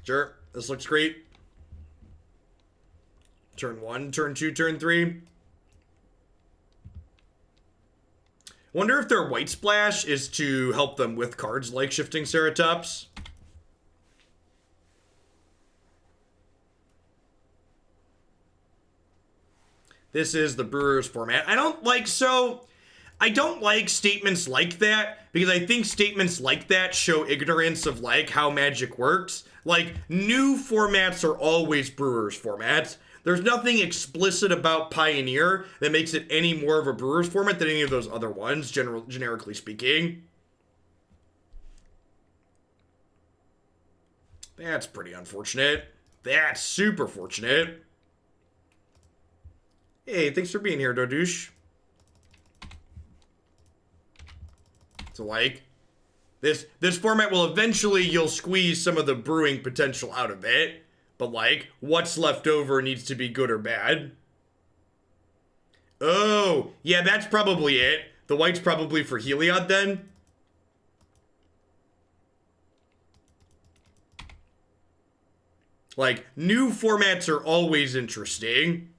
Sure, this looks great. Turn 1, turn 2, turn 3. Wonder if their white splash is to help them with cards like Shifting Ceratops. This is the Brewers format. I don't like statements like that because I think statements like that show ignorance of like how Magic works. Like, new formats are always Brewers formats. There's nothing explicit about Pioneer that makes it any more of a Brewers format than any of those other ones, generically speaking. That's pretty unfortunate. That's super fortunate. Hey, thanks for being here, Dodouche. So, like, this format will eventually, you'll squeeze some of the brewing potential out of it. But, like, what's left over needs to be good or bad. Oh, yeah, that's probably it. The white's probably for Heliod, then. Like, new formats are always interesting.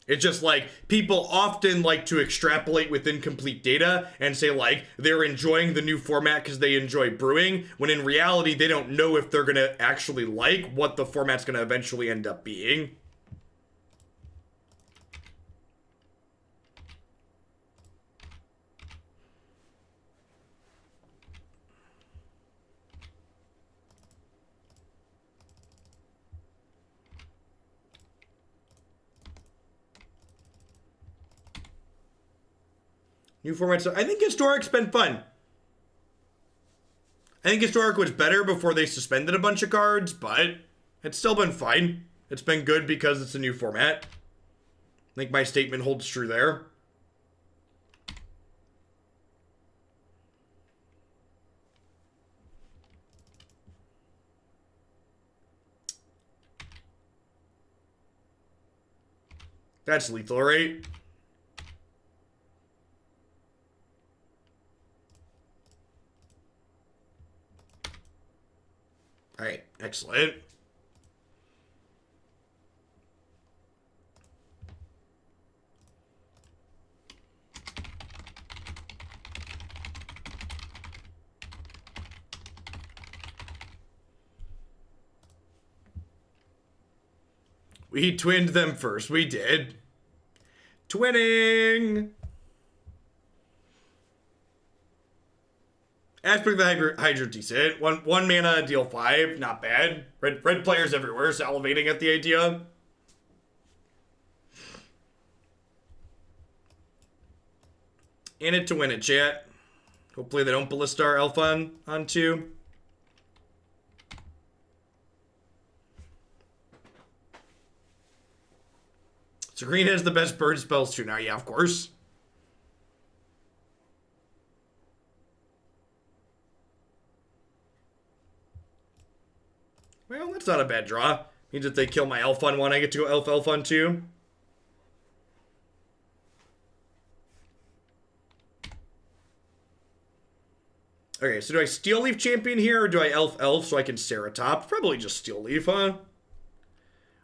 It's just like, people often like to extrapolate with incomplete data and say, like, they're enjoying the new format because they enjoy brewing, when in reality, they don't know if they're going to actually like what the format's going to eventually end up being. New formats. I think Historic's been fun. I think Historic was better before they suspended a bunch of cards, but it's still been fine. It's been good because it's a new format. I think my statement holds true there. That's lethal, right? All right, excellent. We twinned them first. We did. Twinning! Aspect of Hydra decent. One mana, deal 5. Not bad. Red players everywhere salivating at the idea. In it to win it, chat. Hopefully they don't Ballista our Elf on 2. So green has the best bird spells too now. Yeah, of course. Well, that's not a bad draw. Means that they kill my elf on one, I get to go elf on 2. Okay, so do I Steel Leaf Champion here, or do I elf so I can Ceratops? Probably just Steel Leaf, huh?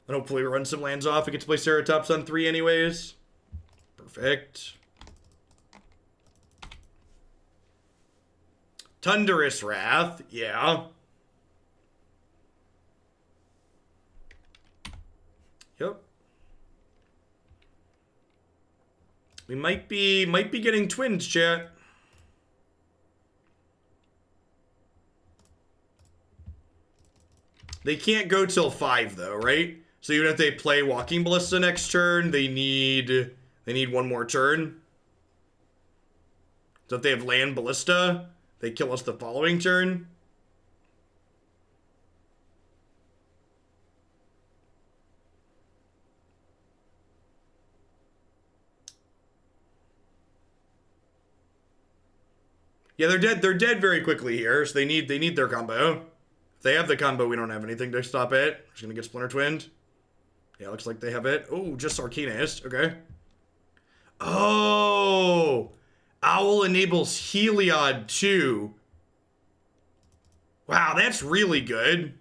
And hopefully we run some lands off. We get to play Ceratops on 3 anyways. Perfect. Thunderous Wrath, yeah. Yep. We might be getting twins, chat. They can't go till 5 though, right? So even if they play Walking Ballista next turn, they need one more turn. So if they have Land Ballista, they kill us the following turn. Yeah, they're dead. They're dead very quickly here, so they need their combo. If they have the combo, we don't have anything to stop it. Just gonna get Splinter Twinned. Yeah, looks like they have it. Oh, just Arcanist. Okay. Oh! Owl enables Heliod too. Wow, that's really good.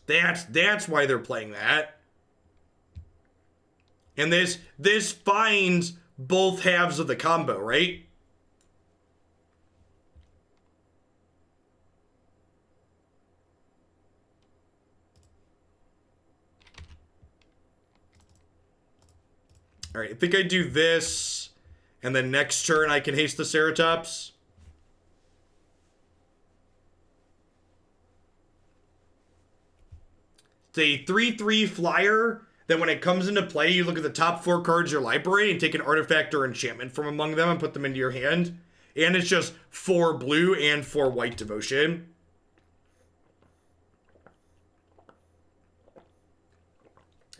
That's why they're playing that. And this finds both halves of the combo, right? All right, I think I do this, and then next turn I can haste the Ceratops. It's a 3/3 flyer. Then when it comes into play, you look at the top 4 cards of your library and take an artifact or enchantment from among them and put them into your hand. And it's just 4 blue and 4 white devotion.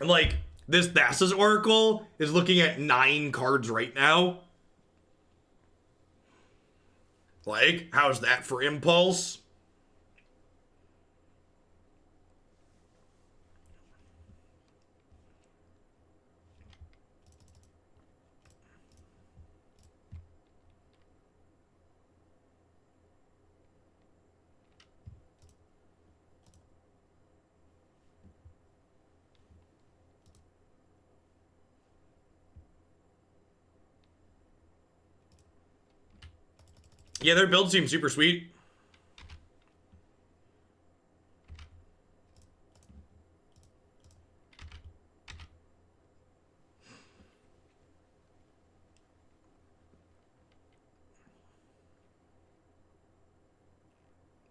And like, this Thassa's Oracle is looking at 9 cards right now. Like, how's that for impulse? Yeah, their build seems super sweet.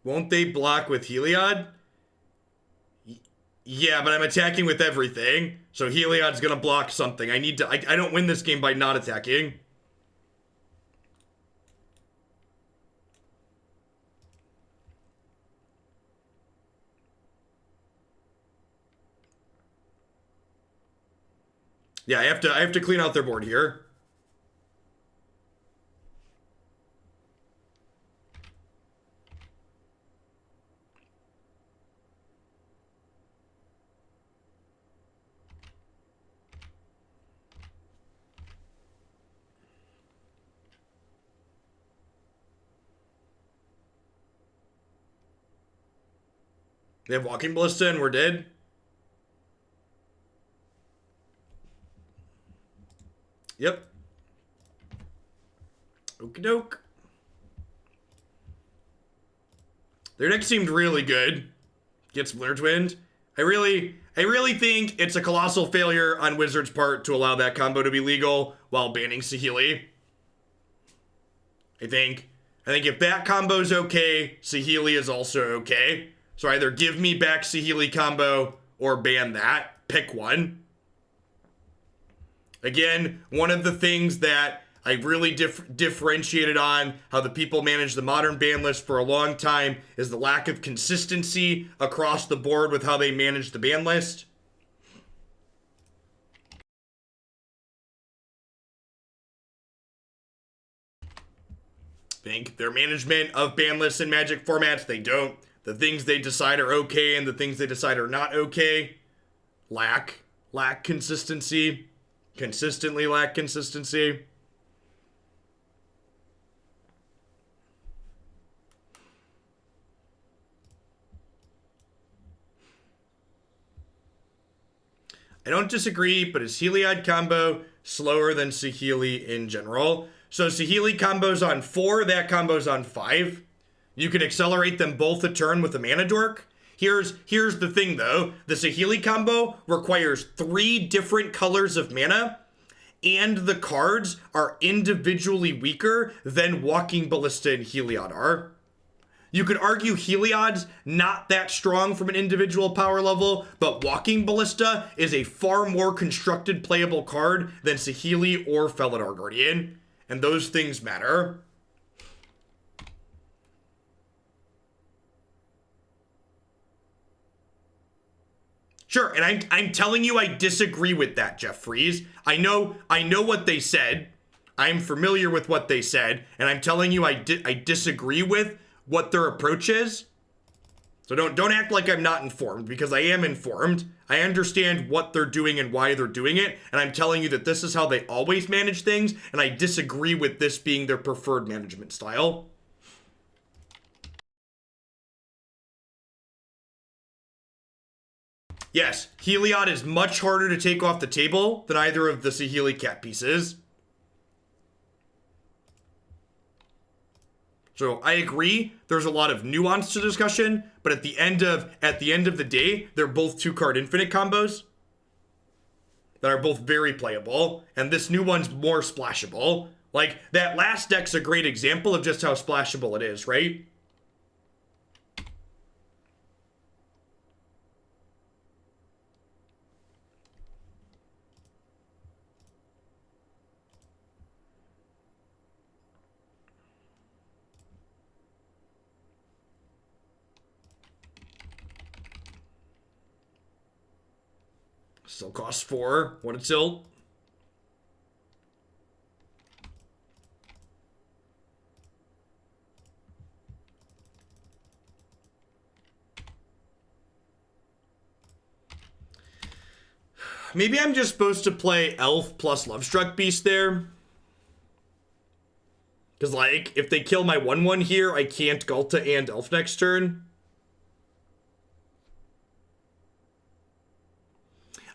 Won't they block with Heliod? Yeah, but I'm attacking with everything. So Heliod's gonna block something. I don't win this game by not attacking. Yeah, I have to clean out their board here. They have Walking Ballista and we're dead. Yep. Okie doke. Their deck seemed really good. Gets Blurred Wind. I really think it's a colossal failure on Wizards' part to allow that combo to be legal while banning Saheeli. I think if that combo's okay, Saheeli is also okay. So either give me back Saheeli combo or ban that. Pick one. Again, one of the things that I really differentiated on how the people manage the modern ban list for a long time is the lack of consistency across the board with how they manage the ban list. Think their management of ban lists in Magic formats, they don't. The things they decide are okay and the things they decide are not okay lack consistency. Consistently lack consistency. I don't disagree, but is Heliod combo slower than Saheeli in general? So Saheeli combos on 4, that combo's on 5. You can accelerate them both a turn with a Mana Dork. Here's the thing though. The Saheeli combo requires 3 different colors of mana, and the cards are individually weaker than Walking Ballista and Heliod are. You could argue Heliod's not that strong from an individual power level, but Walking Ballista is a far more constructed playable card than Saheeli or Felidar Guardian, and those things matter. Sure, and I'm telling you I disagree with that, Jeff Freeze. I know what they said. I'm familiar with what they said, and I'm telling you I disagree with what their approach is. So don't act like I'm not informed, because I am informed. I understand what they're doing and why they're doing it, and I'm telling you that this is how they always manage things, and I disagree with this being their preferred management style. Yes, Heliod is much harder to take off the table than either of the Saheeli cat pieces. So I agree, there's a lot of nuance to discussion, but at the end of the day, they're both 2-card infinite combos that are both very playable, and this new one's more splashable. Like, that last deck's a great example of just how splashable it is, right? Still costs 4. What a tilt. Maybe I'm just supposed to play Elf plus Lovestruck Beast there. Because, like, if they kill my 1/1 here, I can't Ghalta and Elf next turn.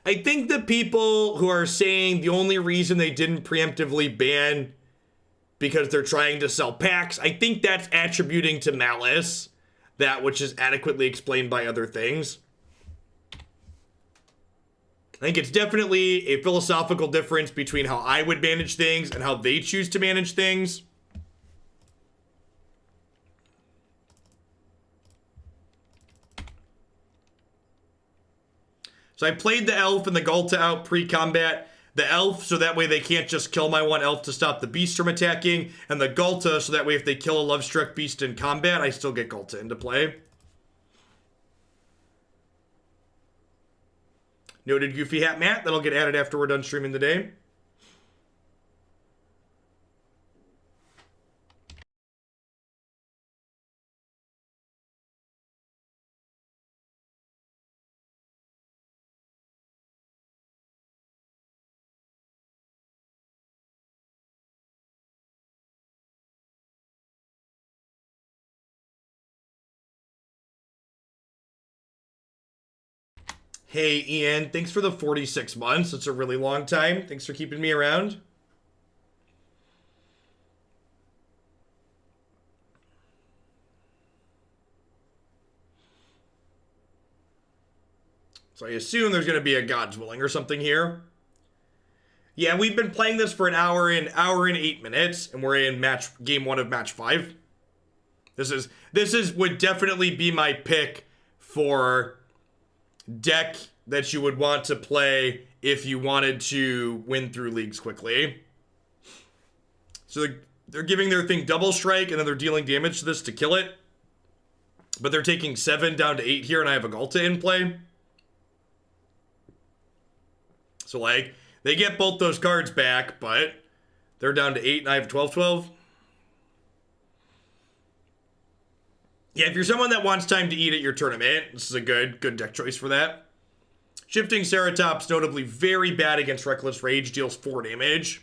I think the people who are saying the only reason they didn't preemptively ban because they're trying to sell packs, I think that's attributing to malice, that which is adequately explained by other things. I think it's definitely a philosophical difference between how I would manage things and how they choose to manage things. So I played the Elf and the Ghalta out pre-combat. The Elf, so that way they can't just kill my 1 Elf to stop the Beast from attacking. And the Ghalta, so that way if they kill a Lovestruck Beast in combat, I still get Ghalta into play. Noted Goofy Hat Matt. That'll get added after we're done streaming today. Hey, Ian, thanks for the 46 months. It's a really long time. Thanks for keeping me around. So I assume there's going to be a God's Willing or something here. Yeah, we've been playing this for an hour and 8 minutes, and we're in game 1 of match 5. This would definitely be my pick for deck that you would want to play if you wanted to win through leagues quickly. So they're giving their thing double strike, and then they're dealing damage to this to kill it. But they're taking 7 down to 8 here, and I have a Ghalta in play. So, like, they get both those cards back, but they're down to 8, and I have 12-12. Yeah, if you're someone that wants time to eat at your tournament, this is a good deck choice for that. Shifting Ceratops, notably very bad against Reckless Rage, deals 4 damage.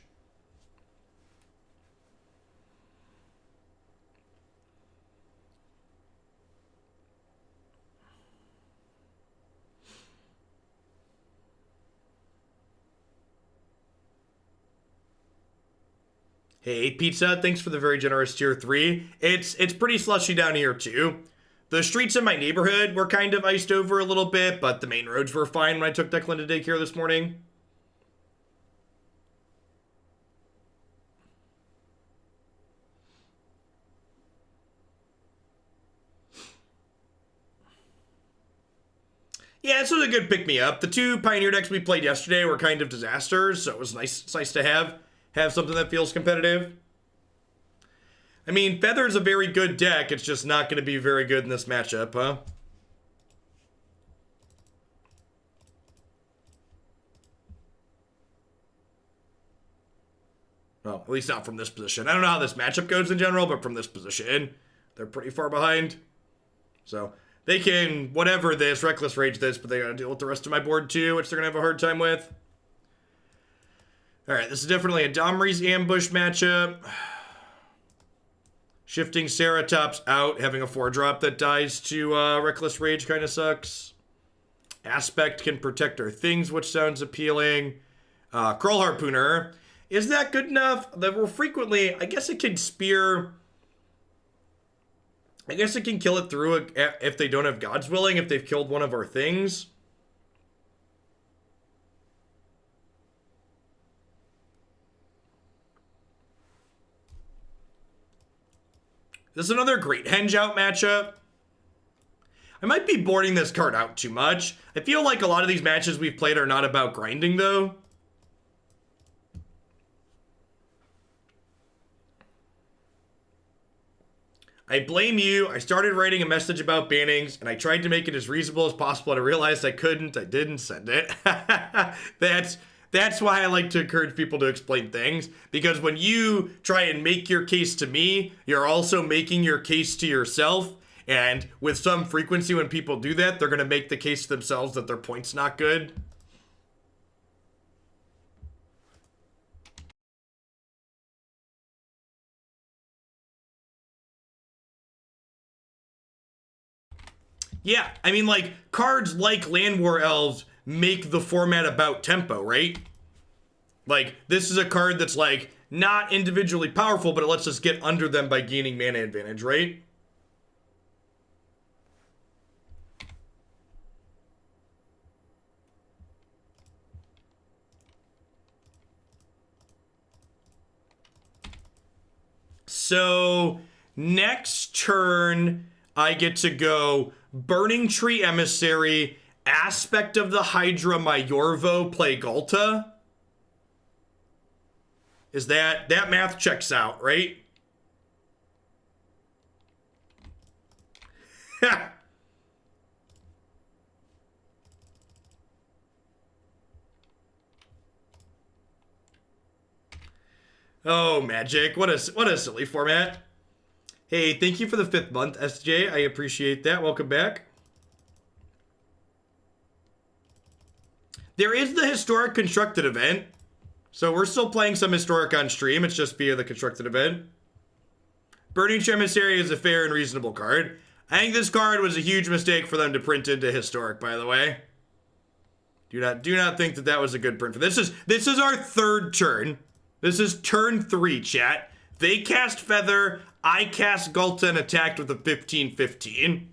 Hey, Pizza, thanks for the very generous tier 3. It's pretty slushy down here, too. The streets in my neighborhood were kind of iced over a little bit, but the main roads were fine when I took Declan to daycare this morning. Yeah, this was a good pick-me-up. The 2 Pioneer decks we played yesterday were kind of disasters, so it was nice. It's nice to have something that feels competitive. I mean, Feather's a very good deck. It's just not going to be very good in this matchup, huh? Well, at least not from this position. I don't know how this matchup goes in general, but from this position, they're pretty far behind. So they can, whatever this, Reckless Rage this, but they got to deal with the rest of my board too, which they're going to have a hard time with. All right, this is definitely a Domri's ambush matchup. Shifting Ceratops out, having a 4-drop that dies to Reckless Rage kind of sucks. Aspect can protect our things, which sounds appealing. Kraul Harpooner. Is that good enough? That we're frequently, I guess it can spear. I guess it can kill it through if they don't have God's Willing, if they've killed one of our things. This is another Great Henge out matchup. I might be boarding this card out too much. I feel like a lot of these matches we've played are not about grinding, though. I blame you. I started writing a message about bannings, and I tried to make it as reasonable as possible, and I realized I couldn't. I didn't send it. That's why I like to encourage people to explain things, because when you try and make your case to me, you're also making your case to yourself, and with some frequency when people do that, they're going to make the case to themselves that their point's not good. Yeah, I mean, like, cards like Llanowar Elves make the format about tempo, right? Like, this is a card that's, like, not individually powerful, but it lets us get under them by gaining mana advantage, right? So, next turn, I get to go Burning-Tree Emissary, Aspect of the Hydra, my Yorvo, play Ghalta. Is that math checks out, right? Oh, Magic. What a silly format. Hey, thank you for the 5th month, SJ. I appreciate that. Welcome back. There is the Historic Constructed event. So we're still playing some Historic on stream. It's just via the Constructed event. Burning-Tree Emissary is a fair and reasonable card. I think this card was a huge mistake for them to print into Historic, by the way. Do not think that was a good print for this. This is our 3rd turn. This is turn 3, chat. They cast Feather, I cast Ghalta and attacked with a 15/15.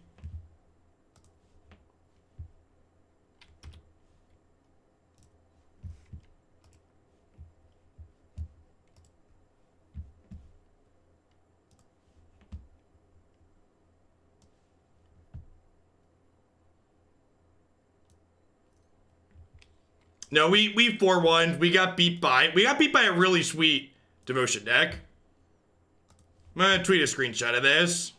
No, we 4-1'd. We got beat by a really sweet Devotion deck. I'm gonna tweet a screenshot of this.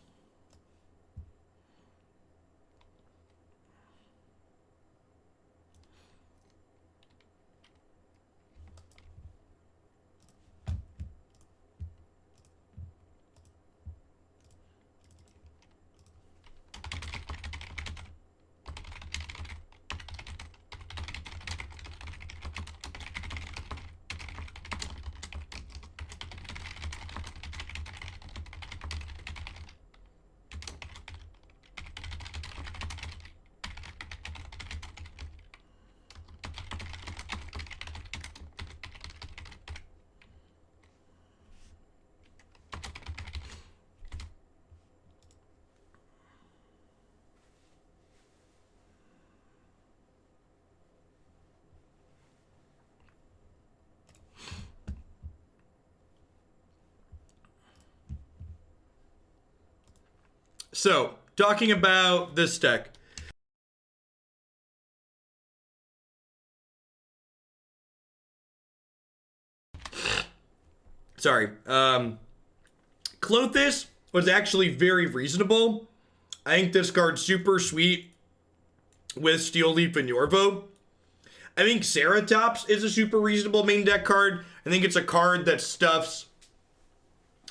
So, talking about this deck. Sorry. Klothys was actually very reasonable. I think this card's super sweet with Steel Leaf and Yorvo. I think Ceratops is a super reasonable main deck card. I think it's a card that stuffs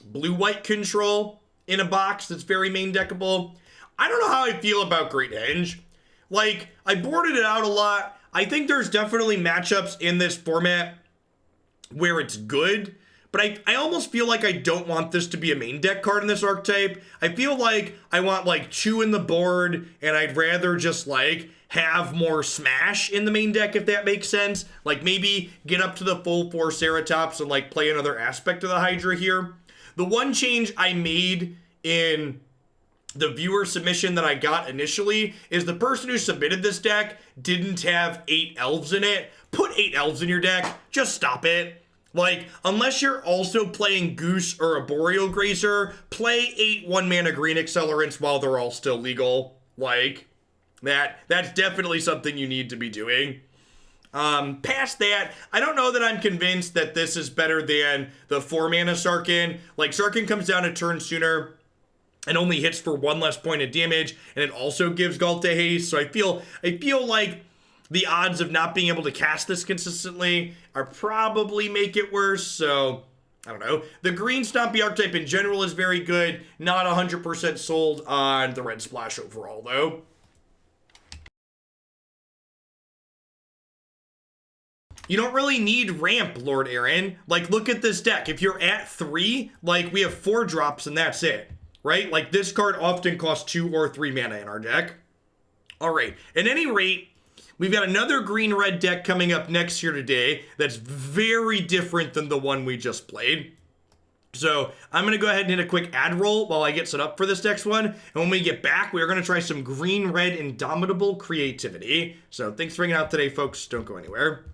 blue-white control in a box that's very main deckable. I don't know how I feel about Great Henge. Like, I boarded it out a lot. I think there's definitely matchups in this format where it's good, but I almost feel like I don't want this to be a main deck card in this archetype. I feel like I want, like, 2 in the board, and I'd rather just, like, have more smash in the main deck, if that makes sense. Like, maybe get up to the full 4 Ceratops and, like, play another Aspect of the Hydra here. The one change I made in the viewer submission that I got initially is the person who submitted this deck didn't have 8 elves in it. Put 8 elves in your deck. Just stop it. Like, unless you're also playing Goose or a Boreal Grazer, play 8 1-mana green accelerants while they're all still legal. Like, that's definitely something you need to be doing. Past that, I don't know that I'm convinced that this is better than the 4-mana Sarkhan. Like, Sarkhan comes down a turn sooner. and only hits for 1 less point of damage, and it also gives Ghalta haste. So I feel like the odds of not being able to cast this consistently are probably make it worse. So I don't know. The green Stompy archetype in general is very good. Not 100% sold on the red splash overall, though. You don't really need ramp, Lord Aaron. Like, look at this deck. If you're at 3, like, we have 4 drops and that's it, right? Like, this card often costs 2 or 3 mana in our deck. All right. At any rate, we've got another green-red deck coming up next year today that's very different than the one we just played. So I'm going to go ahead and hit a quick ad roll while I get set up for this next one. And when we get back, we are going to try some green-red Indomitable Creativity. So thanks for hanging out today, folks. Don't go anywhere.